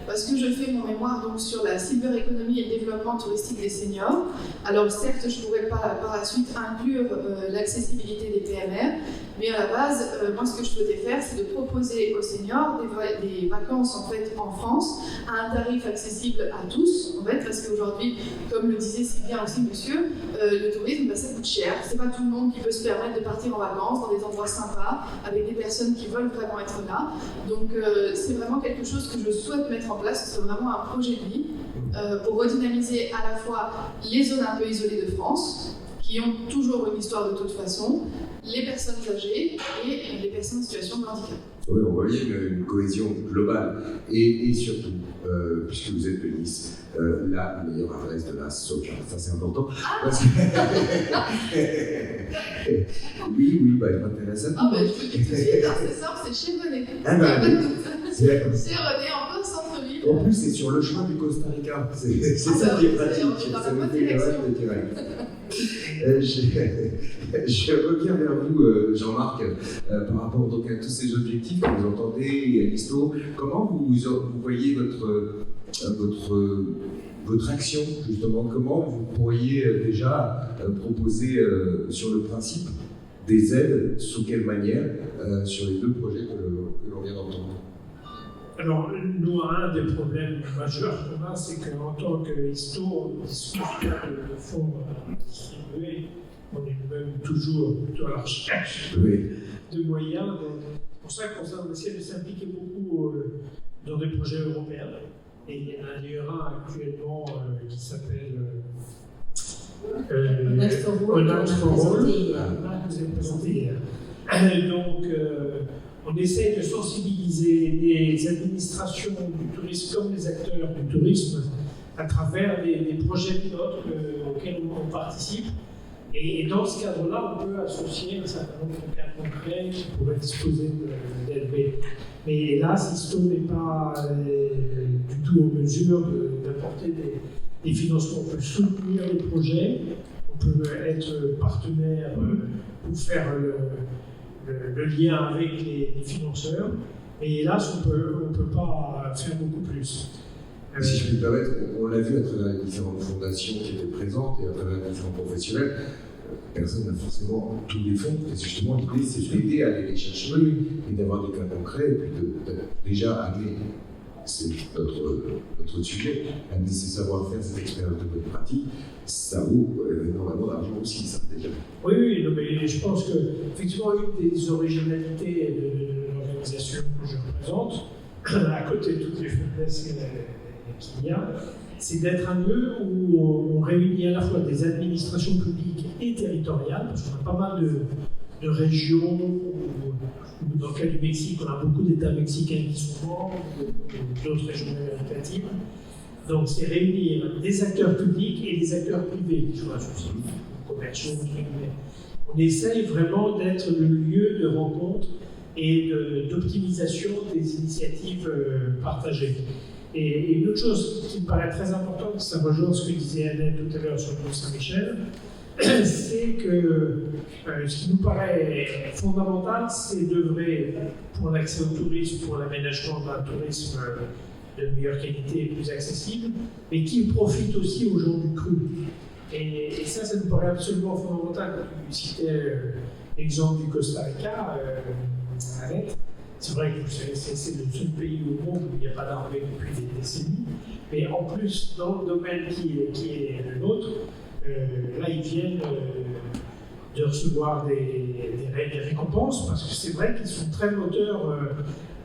Parce que je fais mon mémoire donc, sur la silver economy et le développement touristique des seniors. Alors certes, je ne pourrais pas par la suite inclure l'accessibilité des PMR, mais à la base, moi ce que je souhaitais faire, c'est de proposer aux seniors des vacances en fait en France à un tarif accessible à tous, en fait, parce qu'aujourd'hui, comme le disait si bien aussi monsieur, le tourisme, ça coûte cher. C'est pas tout le monde qui peut se permettre de partir en vacances dans des endroits sympas, avec des personnes qui veulent vraiment être là. Donc c'est vraiment quelque chose que je souhaite mettre en place, ce serait vraiment un projet de vie pour redynamiser à la fois les zones un peu isolées de France, qui ont toujours une histoire de toute façon, les personnes âgées et les personnes en situation de handicap. Oui, on voyait une cohésion globale. Et surtout, puisque vous êtes de Nice, la meilleure adresse de la Soca. Ça, c'est important. Parce que... oui, je m'intéresse à tout. Ah, je vous le dis tout de suite, c'est simple, c'est chez René. Ah, c'est René, en plein centre-ville. En plus, c'est sur le chemin du Costa Rica. C'est ça qui est pratique. Ça nous fait le reste direct. Je reviens vers vous, Jean-Marc, par rapport donc, à tous ces objectifs que vous entendez et à l'histoire. Comment vous voyez votre action, justement? Comment vous pourriez déjà proposer sur le principe des aides, sous quelle manière, sur les deux projets que l'on vient d'entendre? Alors, nous, un des problèmes majeurs qu'on a, c'est qu'en tant qu'histo, on dispose de fonds distribués. On est même toujours plutôt à la recherche de moyens. C'est pour ça qu'on essaie de s'impliquer beaucoup dans des projets européens. Et il y en a d'ailleurs un actuellement qui s'appelle Next for All. Vous avez présenté hier. Donc, on essaie de sensibiliser les administrations du tourisme comme les acteurs du tourisme à travers des projets pilotes auxquels on participe. Et dans ce cadre-là, on peut associer un certain nombre de cas concrets qui pourraient disposer d'aides. Mais hélas, ISTO n'est pas du tout en mesure d'apporter des financements. On peut soutenir les projets, on peut être partenaire pour faire le lien avec les financeurs. Et hélas, on peut pas faire beaucoup plus. Si je peux me permettre, on l'a vu à travers les différentes fondations qui étaient présentes et à travers les différents professionnels. Personne n'a forcément tous les fonds. Et justement, l'idée, c'est d'aider à aller les chercher et d'avoir des cas concrets. Et puis déjà amener, c'est notre sujet, amener ces savoir-faire, ces expériences de bonne pratique, ça vaut énormément d'argent aussi, ça déjà. Oui, non, mais je pense qu'effectivement, une des originalités de l'organisation que je représente, à côté de toutes les faiblesses qu'il y a, c'est d'être un lieu où on réunit à la fois des administrations publiques et territoriales, parce qu'on a pas mal de régions, dans le cas du Mexique, on a beaucoup d'États mexicains qui sont membres, d'autres régions américaines. Donc c'est réunir des acteurs publics et des acteurs privés, qui sont associés, commerciaux, on essaye vraiment d'être le lieu de rencontre et d'optimisation des initiatives partagées. Et une autre chose qui me paraît très importante, ça rejoint ce que disait Annette tout à l'heure sur le Mont Saint-Michel, c'est que ce qui nous paraît fondamental, c'est d'œuvrer pour l'accès au tourisme, pour l'aménagement d'un tourisme de meilleure qualité et plus accessible, mais qui profite aussi aux gens du cru. Et ça nous paraît absolument fondamental. Tu citais l'exemple du Costa Rica, Annette. C'est vrai que c'est le seul pays au monde où il n'y a pas d'armée depuis des décennies, mais en plus, dans le domaine qui est le nôtre, là, ils viennent de recevoir des récompenses, parce que c'est vrai qu'ils sont très moteurs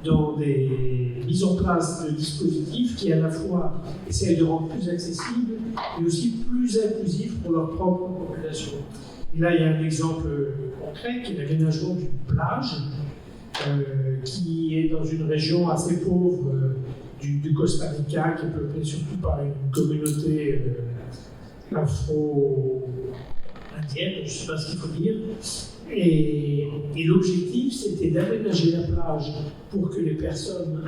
dans des mises en place de dispositifs qui, à la fois, essayent de rendre plus accessibles, mais aussi plus inclusifs pour leur propre population. Et là, il y a un exemple concret qui est l'aménagement d'une plage, qui est dans une région assez pauvre du Costa Rica, qui est peuplée surtout par une communauté afro-indienne, rien, je ne sais pas ce qu'il faut dire. Et l'objectif, c'était d'aménager la plage pour que les personnes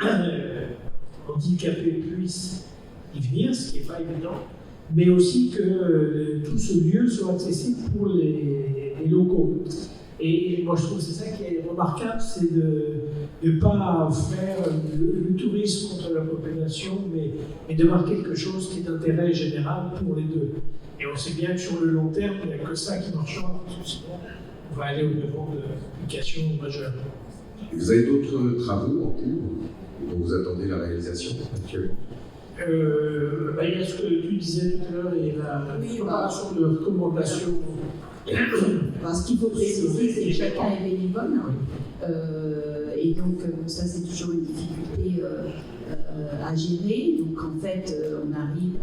handicapées puissent y venir, ce qui n'est pas évident, mais aussi que tout ce lieu soit accessible pour les locaux. Et moi, je trouve que c'est ça qui est remarquable, c'est de ne pas faire le tourisme contre la population, mais de voir quelque chose qui est d'intérêt général pour les deux. Et on sait bien que sur le long terme, il n'y a que ça qui marchera, parce que sinon, on va aller au-devant d'applications majeures. Vous avez d'autres travaux en cours dont vous attendez la réalisation actuellement? Il y a ce que tu disais tout à l'heure, et la préparation de recommandations. Ce qu'il faut préciser, c'est que chacun est bénévole. Et donc, ça, c'est toujours une difficulté à gérer. Donc, en fait, on arrive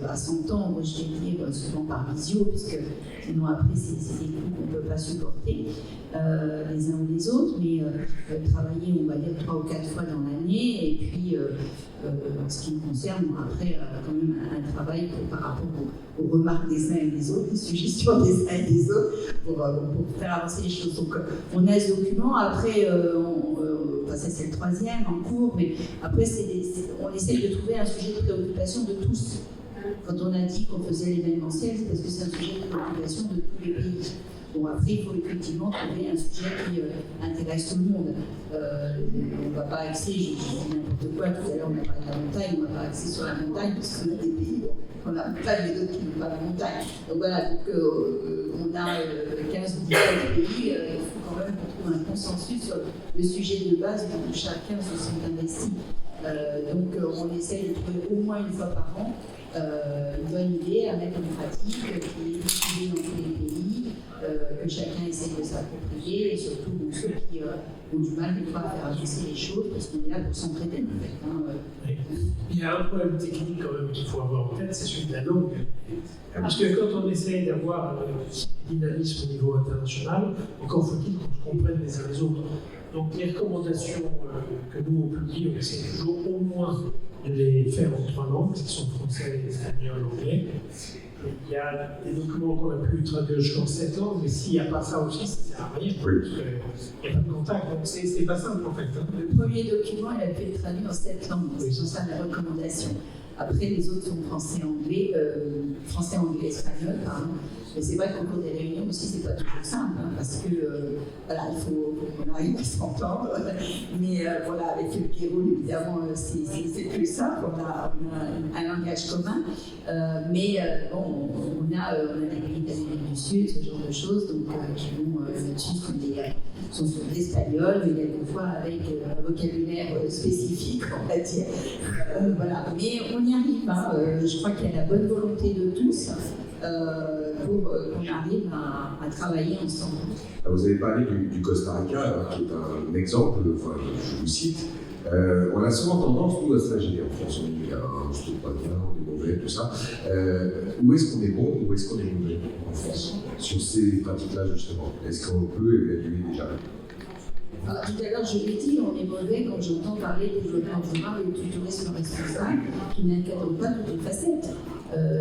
à s'entendre, je vais dire, souvent par visio, puisque sinon, après, c'est des coûts qu'on ne peut pas supporter les uns ou les autres. Mais travailler, on va dire, 3 ou 4 fois dans l'année. Et puis, en ce qui me concerne, après, quand même un travail par rapport aux remarques des uns et des autres, les suggestions des uns et des autres, pour faire avancer les choses. Donc, on a ce document. Après, ça c'est le 3e en cours, mais après, on essaye de trouver un sujet de préoccupation de tous. Quand on a dit qu'on faisait l'événementiel, c'est parce que c'est un sujet de préoccupation de tous les pays. Bon, après, il faut effectivement trouver un sujet qui intéresse tout le monde. On ne va pas axer, je dis n'importe quoi, tout à l'heure on a parlé de la montagne, on ne va pas axer sur la montagne, parce qu'on a des pays qui ont la montagne et d'autres qui n'ont pas la montagne. Donc voilà, on a 15 ou 17 pays, il faut quand même qu'on trouve un consensus sur le sujet de base pour que chacun se sente investi. Donc on essaye de trouver au moins une fois par an une bonne idée à mettre en pratique, qui est diffusée dans tous les pays, que chacun essaie de s'approprier, et surtout ceux qui ont du mal des fois à faire avancer les choses, parce qu'on est là pour s'entraider en fait. Il y a un problème technique quand même qu'il faut avoir en tête, c'est celui de la langue. Parce que quand on essaye d'avoir un dynamisme au niveau international, encore faut-il qu'on se comprenne les uns les autres. Donc les recommandations que nous on publie, on essaie toujours au moins de les faire en 3 langues, qui sont français, espagnol, anglais. Il y a des documents qu'on a pu traduire jusqu'en 7 langues, mais s'il n'y a pas ça aussi, ça ne sert à rien. Oui. Il n'y a pas de contact, donc c'est pas simple en fait. Hein. Le premier document, il a pu être traduit en 7 langues, c'est ça la recommandation. Après, les autres sont français, anglais, espagnol, pardon. Mais c'est vrai qu'au cours des réunions aussi, c'est pas toujours simple, hein, parce que voilà, il faut qu'on arrive à s'entendre. Mais voilà, avec le Pierrot, évidemment, c'est plus simple, on a un langage commun. Mais bon, on a des pays d'Amérique du Sud, ce genre de choses, donc qui vont là-dessus sont sur l'espagnol, mais quelquefois avec un vocabulaire spécifique, on va dire. Voilà. Mais on y arrive, hein. Je crois qu'il y a la bonne volonté de tous. Pour qu'on arrive à travailler ensemble. Vous avez parlé du Costa Rica, qui est un exemple, enfin, je vous cite. On a souvent tendance, nous, à s'imaginer en France, on dit on se trouve pas bien, on est mauvais, tout ça. Où est-ce qu'on est bon, où est-ce qu'on est mauvais en France sur ces pratiques-là, justement? Est-ce qu'on peut évaluer déjà? Alors, tout à l'heure, je l'ai dit, on est mauvais quand j'entends parler du développement durable et du tourisme responsable qui n'encadre pas toutes les facettes.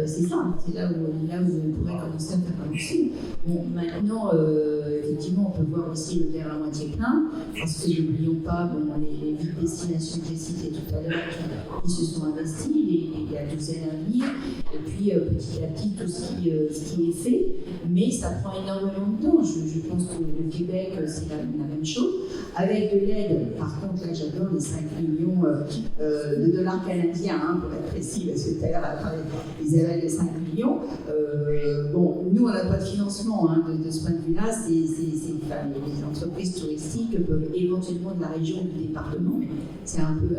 C'est ça, c'est là où on pourrait commencer à faire avancer. Bon, maintenant, effectivement, on peut voir aussi le verre à moitié plein, parce que n'oublions pas les 8 destinations que j'ai citées tout à l'heure qui se sont investies, il y a 12 années à venir, et puis petit à petit tout ce qui est fait, mais ça prend énormément de temps. Je pense que le Québec, c'est la même chose. Avec de l'aide, par contre, là j'adore les 5 millions de dollars canadiens, hein, pour être précis, parce que tout à l'heure, ils avaient les 5 millions. Bon, nous, on n'a pas de financement hein, de ce point de vue-là. Les entreprises touristiques peuvent éventuellement de la région ou du département, mais c'est un peu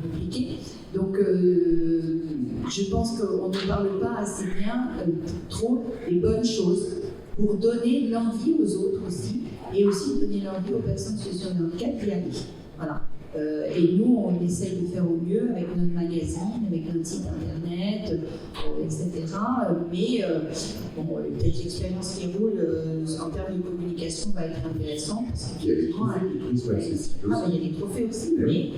compliqué. Donc, je pense qu'on ne parle pas assez bien, trop, des bonnes choses pour donner l'envie aux autres aussi, et aussi donner l'envie aux personnes en situation de handicap d'y aller. Voilà. Et nous, on essaye de faire au mieux avec notre magazine, avec notre site internet, etc. Mais peut-être l'expérience qui roule en termes de communication va être intéressante. Il y a des trophées du tourisme accessible. Il y a des trophées aussi, mais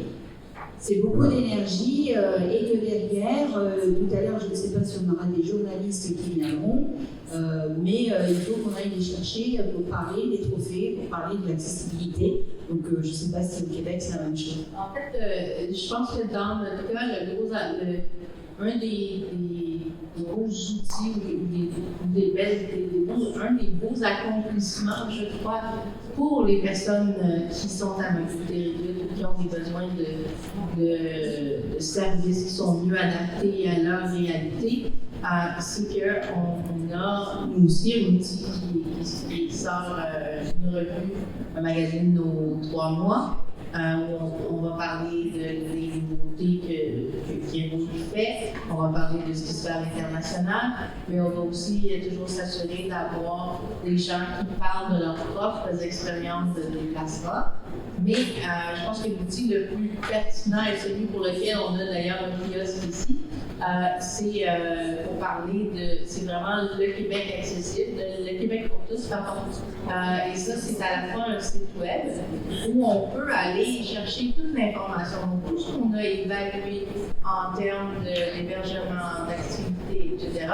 c'est beaucoup d'énergie et que derrière, tout à l'heure, je ne sais pas si on aura des journalistes qui viendront, mais il faut qu'on aille les chercher pour parler des trophées, pour parler de l'accessibilité. Donc je ne sais pas si au Québec c'est la même chose. En fait, je pense que dans notre cas, un des gros outils, un des beaux accomplissements, je crois, pour les personnes qui sont à mobilité réduite ou qui ont des besoins de services qui sont mieux adaptés à leur réalité, c'est qu'on a nous aussi un outil qui sort une revue, un magazine nos 3 mois. Où on va parler des nouveautés que Kéro fait, on va parler de ce qui se fait à l'international, mais on va aussi toujours s'assurer d'avoir des gens qui parlent de leurs propres expériences de déplacement. Mais je pense que l'outil le plus pertinent et celui pour lequel on a d'ailleurs un kiosque ici, c'est pour parler c'est vraiment le Québec accessible, le Québec pour tous, pardon. Et ça, c'est à la fois un site web où on peut aller chercher toute l'information, donc tout ce qu'on a évalué en termes d'hébergement, d'activité, etc.,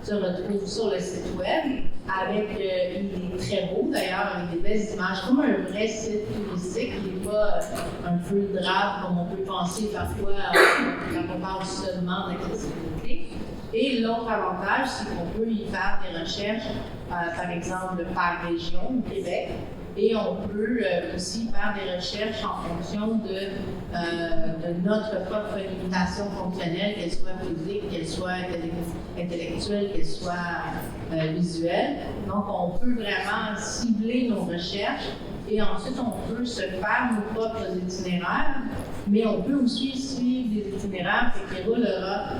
se retrouve sur le site web avec, il est très beau d'ailleurs, avec des belles images, comme un vrai site touristique, il n'est pas un peu drabe comme on peut penser parfois quand on parle seulement d'accessibilité. Et l'autre avantage, c'est qu'on peut y faire des recherches, par exemple par région au Québec, et on peut aussi faire des recherches en fonction de notre propre limitation fonctionnelle, qu'elle soit physique, qu'elle soit intellectuelle, qu'elle soit visuelle. Donc, on peut vraiment cibler nos recherches et ensuite, on peut se faire nos propres itinéraires, mais on peut aussi suivre des itinéraires que Kéro aura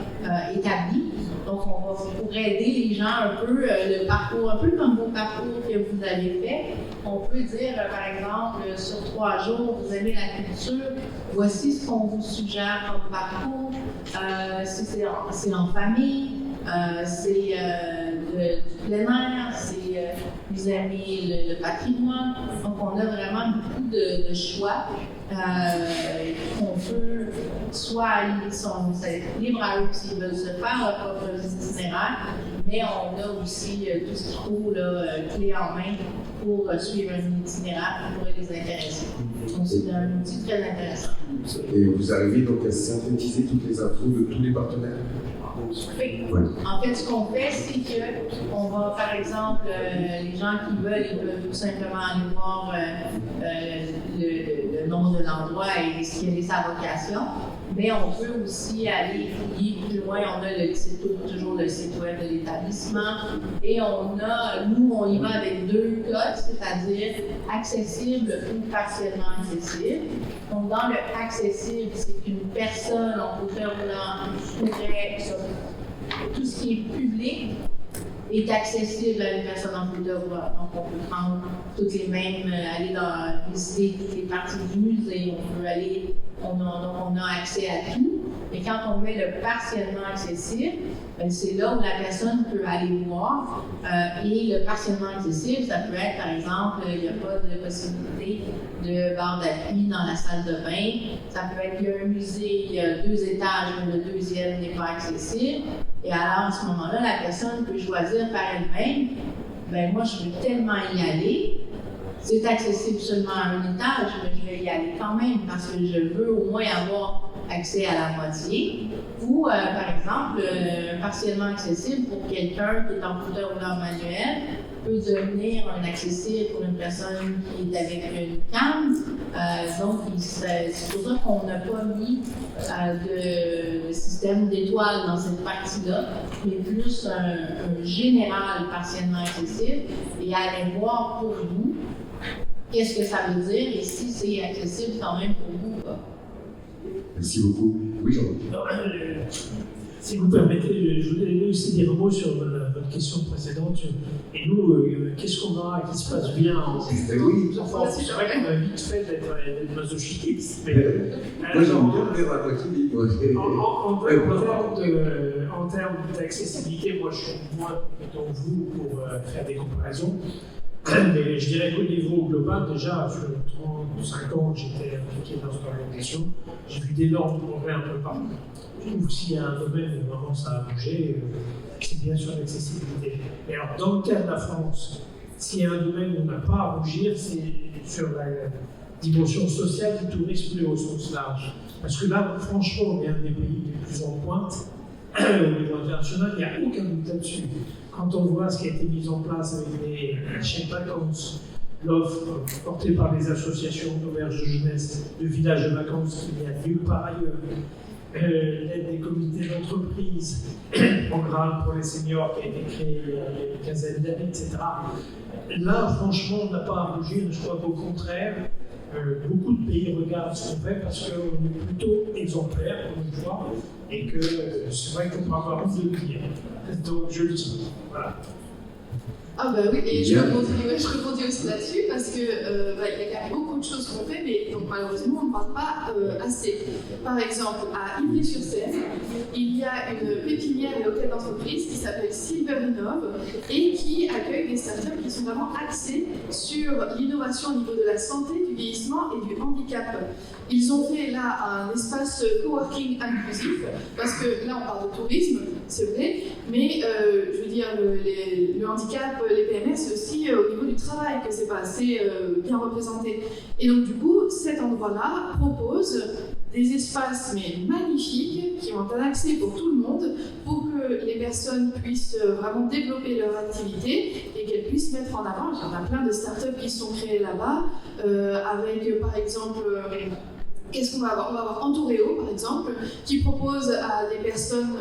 établis. Donc, on va pour aider les gens un peu, le parcours, un peu comme vos parcours que vous avez fait. On peut dire, par exemple, sur 3 jours, vous aimez la culture, voici ce qu'on vous suggère comme parcours. Si c'est en famille, c'est du plein air, vous aimez le patrimoine. Donc, on a vraiment beaucoup de choix qu'on peut soit c'est libre à eux s'ils veulent se faire leur propre itinéraire, mais on a aussi tout ce qu'il faut clé en main pour suivre un itinéraire qui pourrait les intéresser. Donc, c'est un outil très intéressant. Et vous arrivez donc à synthétiser toutes les infos de tous les partenaires? Oui. Ouais. En fait, ce qu'on fait, c'est qu'on va, par exemple, les gens qui veulent, ils peuvent tout simplement aller voir le nom de l'endroit et quelle est sa vocation. Mais on peut aussi aller fouiller plus loin. On a toujours le site web de l'établissement. Et nous, on y va avec 2 codes, c'est-à-dire accessible ou partiellement accessible. Donc, dans le accessible, c'est qu'une personne en fauteuil roulant pourrait, tout ce qui est public est accessible à une personne en fauteuil roulant. Donc, on peut prendre toutes les mêmes, aller visiter toutes les parties du musée, on a accès à tout. Et quand on met le partiellement accessible, c'est là où la personne peut aller voir. Et le partiellement accessible, ça peut être, par exemple, il n'y a pas de possibilité de barre d'appui dans la salle de bain. Ça peut être qu'il y a un musée, il y a 2 étages, mais le 2e n'est pas accessible. Et alors, à ce moment-là, la personne peut choisir par elle-même, moi, je veux tellement y aller. C'est accessible seulement à un étage, mais je vais y aller quand même parce que je veux au moins avoir accès à la moitié. Ou, par exemple, partiellement accessible pour quelqu'un qui est en fauteuil roulant manuel peut devenir un accessible pour une personne qui est avec une canne. Donc, c'est pour ça qu'on n'a pas mis de système d'étoiles dans cette partie-là, mais plus un général partiellement accessible et aller voir pour vous qu'est-ce que ça veut dire et si c'est accessible quand même pour vous ou pas. Merci beaucoup. Oui, Jean. Si vous permettez, je voulais aussi dire un mot sur votre question précédente. Et nous, qu'est-ce qu'on a qui se passe bien en oui. C'est vrai qu'on a vite fait d'être masochiste. Moi, j'aime bien faire la moitié libre. En termes d'accessibilité, moi, je suis moins que vous pour faire des comparaisons. Mais je dirais qu'au niveau global, déjà, sur les 35 ans que j'étais impliqué dans cette organisation, j'ai vu d'énormes progrès un peu partout. Je trouve que s'il y a un domaine où vraiment ça a bougé, c'est bien sûr l'accessibilité. Et alors, dans le cas de la France, s'il y a un domaine où on n'a pas à rougir, c'est sur la dimension sociale du tourisme au sens large. Parce que là, franchement, on est un des pays les plus en pointe au niveau international, il n'y a aucun doute là-dessus. Quand on voit ce qui a été mis en place avec les chèques vacances, l'offre portée par les associations d'auberges de jeunesse, de villages de vacances qu'il n'y a nulle part ailleurs, l'aide des comités d'entreprise, le programme pour les seniors qui a été créé il y a une quinzaine d'années, etc. Là, franchement, on n'a pas à rougir, je crois qu'au contraire, beaucoup de pays regardent ce qu'on fait parce qu'on est plutôt exemplaire, pour une fois, et que c'est vrai qu'on peut avoir honte de le dire. Donc, je le dis. Voilà. Ah bah oui, et je rebondis aussi là-dessus parce que il y a quand même beaucoup de choses qu'on fait, mais donc malheureusement on ne parle pas assez. Par exemple, à Ivry-sur-Seine, il y a une pépinière et hôtel d'entreprise qui s'appelle Silver Innov et qui accueille des startups qui sont vraiment axées sur l'innovation au niveau de la santé, du vieillissement et du handicap. Ils ont fait là un espace coworking inclusif parce que là on parle de tourisme, c'est vrai, mais je veux dire le handicap, les PMS, c'est aussi au niveau du travail que c'est pas assez bien représenté. Et donc du coup, cet endroit-là propose des espaces mais magnifiques qui ont un accès pour tout le monde pour que les personnes puissent vraiment développer leur activité et qu'elles puissent mettre en avant. Il y en a plein de startups qui sont créées là-bas avec par exemple qu'est-ce qu'on va avoir? On va avoir Entoureo, par exemple, qui propose à des personnes,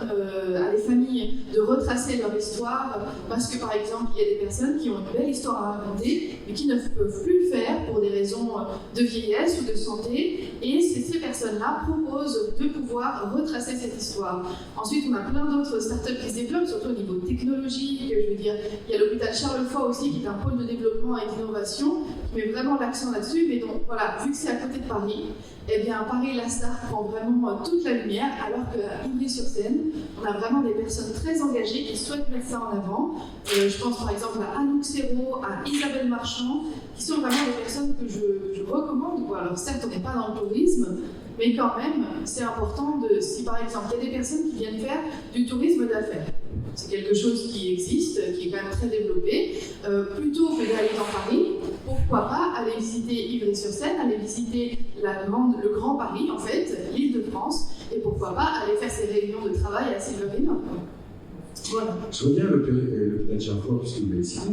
à des familles, de retracer leur histoire, parce que, par exemple, il y a des personnes qui ont une belle histoire à raconter, mais qui ne peuvent plus le faire pour des raisons de vieillesse ou de santé, et ces personnes-là proposent de pouvoir retracer cette histoire. Ensuite, on a plein d'autres startups qui se développent, surtout au niveau technologique, je veux dire, il y a l'hôpital Charles-Foix aussi, qui est un pôle de développement et d'innovation, qui met vraiment l'accent là-dessus, mais donc, voilà, vu que c'est à côté de Paris, eh bien, Paris Lastar prend vraiment toute la lumière, alors qu'à Ivry-sur-Seine, on a vraiment des personnes très engagées qui souhaitent mettre ça en avant. Je pense par exemple à Anouk Serrault, à Isabelle Marchand, qui sont vraiment des personnes que je recommande. Alors certes, on n'est pas dans le tourisme, mais quand même, c'est important si par exemple, il y a des personnes qui viennent faire du tourisme d'affaires. C'est quelque chose qui existe, qui est quand même très développé. Plutôt que d'aller dans Paris, pourquoi pas aller visiter Ivry-sur-Seine, aller visiter le Grand Paris, en fait, l'Île-de-France, et pourquoi pas aller faire ses réunions de travail à Silverine. Voilà. Je reviens à l'hôpital Charles-Foix, puisque vous l'avez cité,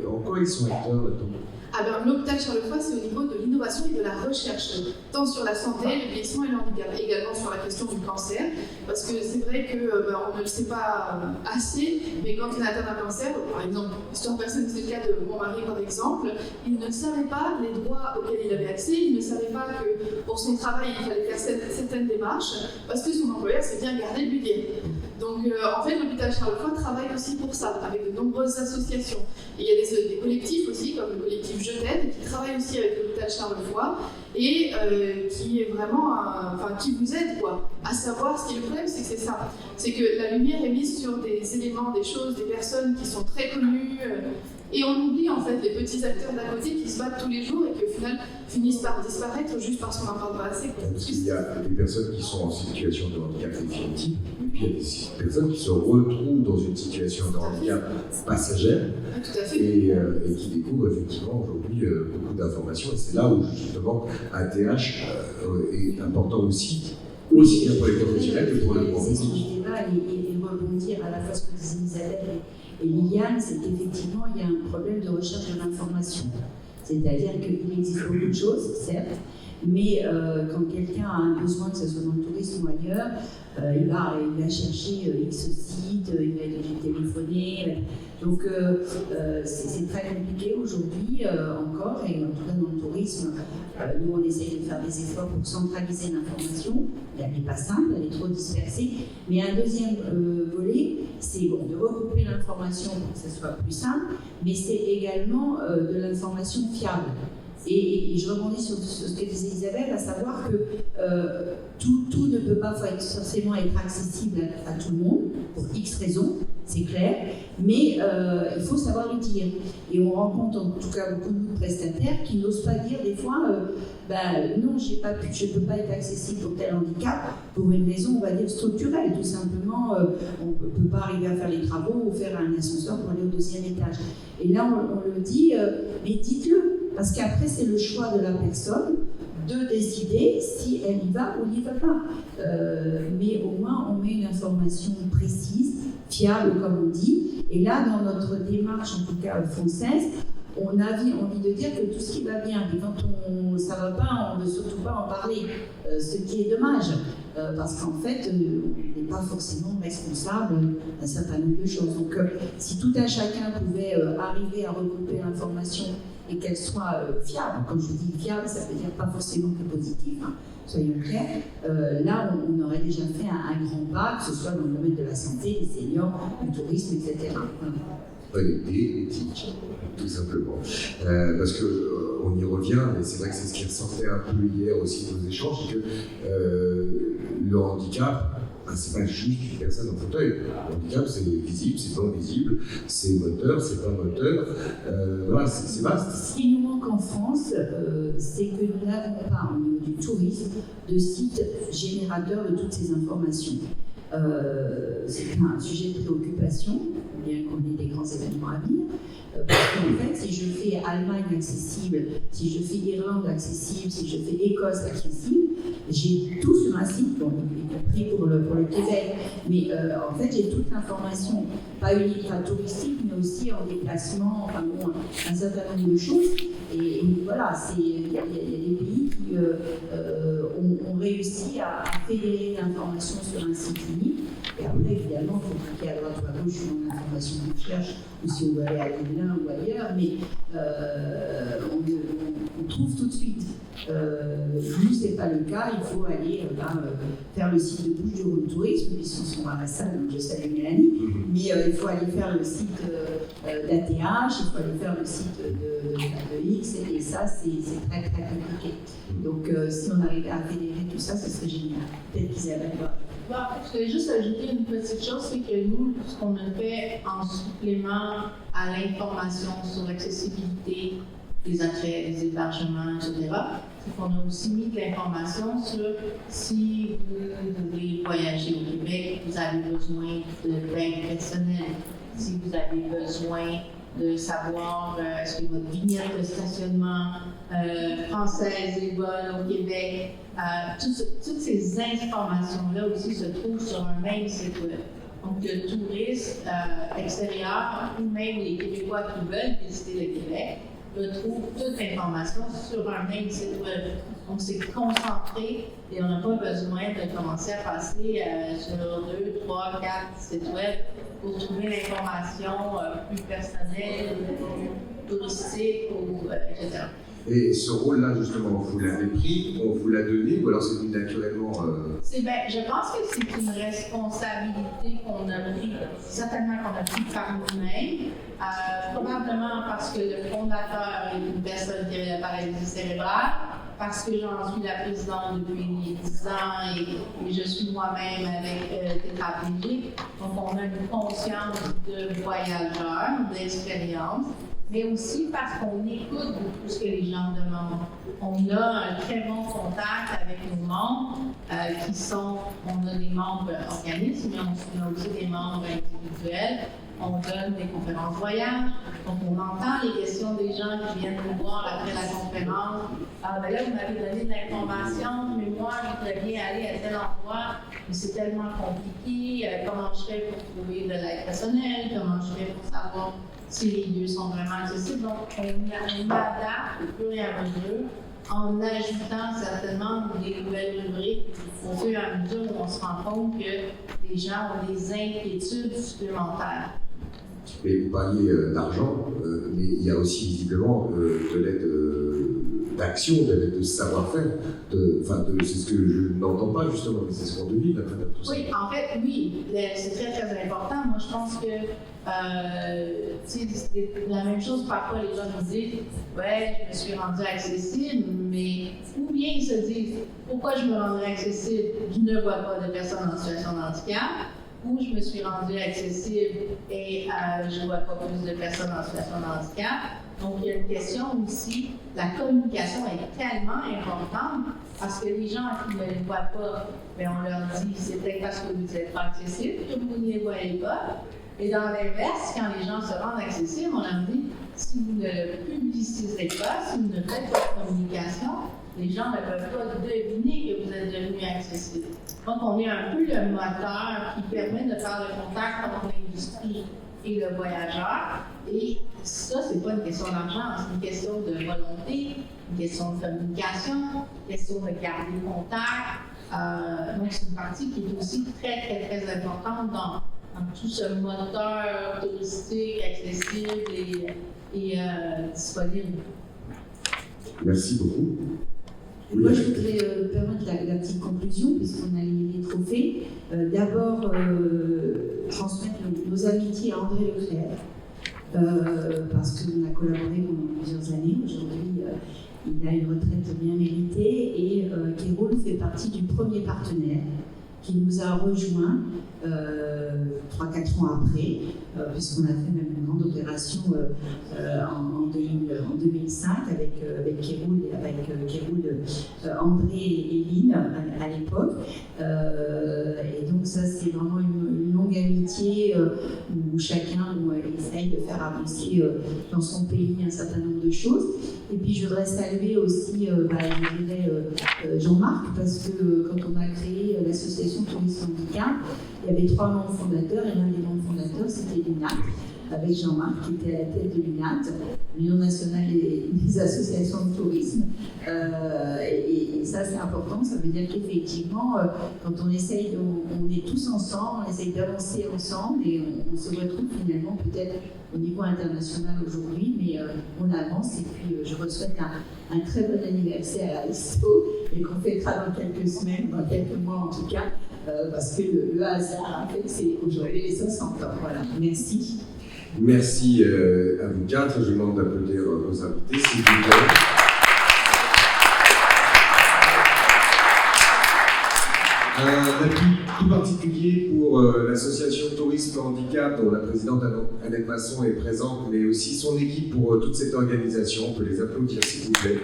en quoi ils sont acteurs là-dedans? Alors, l'hôpital Charles-Foix, c'est au niveau de l'innovation et de la recherche, tant sur la santé, le vieillissement et le handicap, également sur la question du cancer, parce que c'est vrai qu'on ne le sait pas assez, mais quand on atteint un cancer, par exemple, histoire personne, c'est le cas de mon mari par exemple, il ne savait pas les droits auxquels il avait accès, il ne savait pas que pour son travail, il fallait faire certaines démarches, parce que son employeur s'est bien gardé de lui dire. Donc, en fait, l'hôpital Charles-Foix travaille aussi pour ça, avec de nombreuses associations. Et il y a des collectifs aussi, comme le collectif Je t'aide, qui travaille aussi avec l'hôpital Charles-Foix et qui est vraiment, qui vous aide quoi, à savoir ce qui est le problème, c'est que c'est ça. C'est que la lumière est mise sur des éléments, des choses, des personnes qui sont très connues. Et on oublie en fait les petits acteurs d'à côté qui se battent tous les jours et qui au final finissent par disparaître juste parce qu'on n'en parle pas assez. Parce qu'il y a des personnes qui sont en situation de handicap définitif, et puis il y a des personnes qui se retrouvent dans une situation de handicap passagère, tout à fait. Et qui découvrent effectivement aujourd'hui beaucoup d'informations. Et c'est là où justement ATH est important aussi bien pour les professionnels que pour le professionnel. Et rebondir à la fois ce que disait Isabelle et Liliane, c'est qu'effectivement, il y a un problème de recherche de l'information. C'est-à-dire qu'il existe beaucoup de choses, certes, mais quand quelqu'un a un besoin, que ce soit dans le tourisme ou ailleurs, il va chercher X sites, il va téléphoner. Donc c'est très compliqué aujourd'hui encore, et en tout cas dans le tourisme, nous on essaye de faire des efforts pour centraliser l'information. Elle n'est pas simple, elle est trop dispersée. Mais un deuxième volet, c'est de regrouper l'information pour que ce soit plus simple, mais c'est également de l'information fiable. Et je rebondis sur ce que disait Isabelle, à savoir que tout ne peut pas forcément être accessible à tout le monde, pour X raisons. c'est clair, mais il faut savoir le dire. Et on rencontre en tout cas beaucoup de prestataires qui n'osent pas dire des fois non, je ne peux pas être accessible pour tel handicap pour une raison, on va dire, structurelle. Tout simplement, on ne peut pas arriver à faire les travaux ou faire un ascenseur pour aller au 2e étage. Et là, on le dit, mais dites-le, parce qu'après, c'est le choix de la personne de décider si elle y va ou n'y va pas. Mais au moins, on met une information précise, fiable, comme on dit. Et là, dans notre démarche, en tout cas française, on a envie de dire que tout ce qui va bien, et quand ça ne va pas, on ne veut surtout pas en parler, ce qui est dommage, parce qu'en fait, on n'est pas forcément responsable d'un certain nombre de choses. Donc, si tout un chacun pouvait arriver à regrouper l'information et qu'elle soit fiable, comme je dis fiable, ça veut dire pas forcément que positif, hein, soyons clairs, là, on aurait déjà fait un grand pas, que ce soit dans le domaine de la santé, des seniors, du tourisme, etc. Et éthique, tout simplement. Parce qu'on y revient, et c'est vrai que c'est ce qui ressortait un peu hier aussi dans nos échanges, c'est que le handicap, c'est pas juste une personne en fauteuil. Le handicap, c'est visible, c'est non visible, c'est moteur, c'est pas moteur. Voilà, c'est vaste. Ce qui nous manque en France, c'est que nous n'avons pas, au niveau du tourisme, de site générateur de toutes ces informations. C'est un sujet de préoccupation, bien qu'on ait des grands événements à venir. Parce qu'en fait, si je fais Allemagne accessible, si je fais Irlande accessible, si je fais Écosse accessible, j'ai tout sur un site, bon, y compris pour le Québec. Mais en fait, j'ai toute l'information, pas uniquement touristique, mais aussi en déplacement, enfin bon, un certain nombre de choses. Et voilà, il y a des pays qui ont réussi à fédérer l'information sur un site unique. Et après, évidemment, il faut cliquer à droite ou à gauche sur l'information qu'on cherche, ou si on veut aller à Dublin ou ailleurs, mais on trouve tout de suite. Nous, ce n'est pas le cas, il faut aller faire le site de Bouches-du-Rhône Tourisme, puisqu'ils sont à la salle, donc je salue Mélanie, mais il faut aller faire le site d'ATH, il faut aller faire le site de X, et ça, c'est très très compliqué. Donc, si on arrivait à fédérer tout ça, ce serait génial. Peut-être qu'Isabelle va. Bon, je voulais juste ajouter une petite chose, c'est que nous, ce qu'on a fait en supplément à l'information sur l'accessibilité des attraits, des hébergements, etc., c'est qu'on a aussi mis de l'information sur si vous voulez voyager au Québec, vous avez besoin de l'aide personnelle, si vous avez besoin de savoir est-ce que votre vignette de stationnement française est bonne au Québec. Toutes ces informations-là aussi se trouvent sur un même site web. Donc, le touriste extérieur ou même les Québécois qui veulent visiter le Québec retrouvent toute l'information sur un même site web. Donc, c'est concentré et on n'a pas besoin de commencer à passer sur 2, 3, 4 sites web pour trouver l'information plus personnelle, plus touristique, etc. Et ce rôle-là, justement, vous l'avez pris, on vous l'a donné, ou alors c'est venu naturellement Je pense que c'est une responsabilité qu'on a pris, certainement qu'on a pris par nous-mêmes, probablement parce que le fondateur est une personne qui avait la paralysie cérébrale, parce que j'en suis la présidente depuis 10 ans et je suis moi-même avec tétraplégique. Donc, on a une conscience de voyageur, d'expérience, mais aussi parce qu'on écoute beaucoup ce que les gens demandent. On a un très bon contact avec nos membres on a des membres organismes, mais on a aussi des membres individuels. On donne des conférences voyage, donc on entend les questions des gens qui viennent nous voir après la conférence. Ah, ben là, vous m'avez donné de l'information, mais moi, je voudrais bien aller à tel endroit, mais c'est tellement compliqué. Comment je fais pour trouver de l'aide personnelle? Comment je fais pour savoir si les lieux sont vraiment accessibles? Donc, on adapte au fur et à mesure, en ajoutant certainement des nouvelles rubriques au fur et à mesure où on se rend compte que les gens ont des inquiétudes supplémentaires. Mais vous parliez d'argent, mais il y a aussi visiblement de l'aide d'action, de l'aide de savoir-faire. C'est ce que je n'entends pas justement, mais c'est ce qu'on devine à travers tout ça. Oui, en fait, oui, c'est très très important. Moi, je pense que c'est la même chose. Parfois, les gens nous disent ouais, je me suis rendu accessible, mais ou bien ils se disent pourquoi je me rendrais accessible, je ne vois pas de personnes en situation de handicap. où je me suis rendue accessible et je ne vois pas plus de personnes en situation de handicap. Donc, il y a une question aussi, la communication est tellement importante parce que les gens qui ne les voient pas, bien, on leur dit c'est peut-être parce que vous n'êtes pas accessible que vous ne les voyez pas. Et dans l'inverse, quand les gens se rendent accessibles, on leur dit si vous ne le publicisez pas, si vous ne faites pas de communication, les gens ne peuvent pas deviner que vous êtes devenu accessible. Donc, on est un peu le moteur qui permet de faire le contact entre l'industrie et le voyageur. Et ça, c'est pas une question d'argent, c'est une question de volonté, une question de communication, une question de garder le contact. Donc, c'est une partie qui est aussi très, très, très importante dans tout ce moteur touristique accessible et disponible. Merci beaucoup. Moi, je voudrais permettre la petite conclusion, puisqu'on a les trophées. D'abord, transmettre nos amitiés à André Leclerc, parce qu'on a collaboré pendant plusieurs années. Aujourd'hui, il a une retraite bien méritée et Kéroul fait partie du premier partenaire qui nous a rejoints 3-4 ans après, puisqu'on a fait même une grande opération en 2005 avec Kéroul, André et Lynn à l'époque. Et donc ça, c'est vraiment une longue amitié où chacun essaye de faire avancer dans son pays un certain nombre de choses. Et puis je voudrais saluer aussi Jean-Marc, parce que quand on a créé l'association Tourisme Handicap, il y avait 3 membres fondateurs, et l'un des membres fondateurs, c'était l'UNAT, avec Jean-Marc qui était à la tête de l'UNAT, l'Union nationale des associations de tourisme. Et ça, c'est important, ça veut dire qu'effectivement, quand on essaye, on est tous ensemble, on essaye d'avancer ensemble, et on se retrouve finalement peut-être au niveau international aujourd'hui, mais on avance. Et puis, je vous souhaite un très bon anniversaire à Aristo, et qu'on fêtera dans quelques semaines, dans quelques mois en tout cas, parce que le hasard, en fait, c'est aujourd'hui les 60 ans. Voilà, merci. Merci à vous 4. Je vous demande d'applaudir nos invités, s'il vous plaît. Un appui tout particulier pour l'association Tourisme Handicap, dont la présidente Annette Masson est présente, mais aussi son équipe pour toute cette organisation. On peut les applaudir, s'il vous plaît.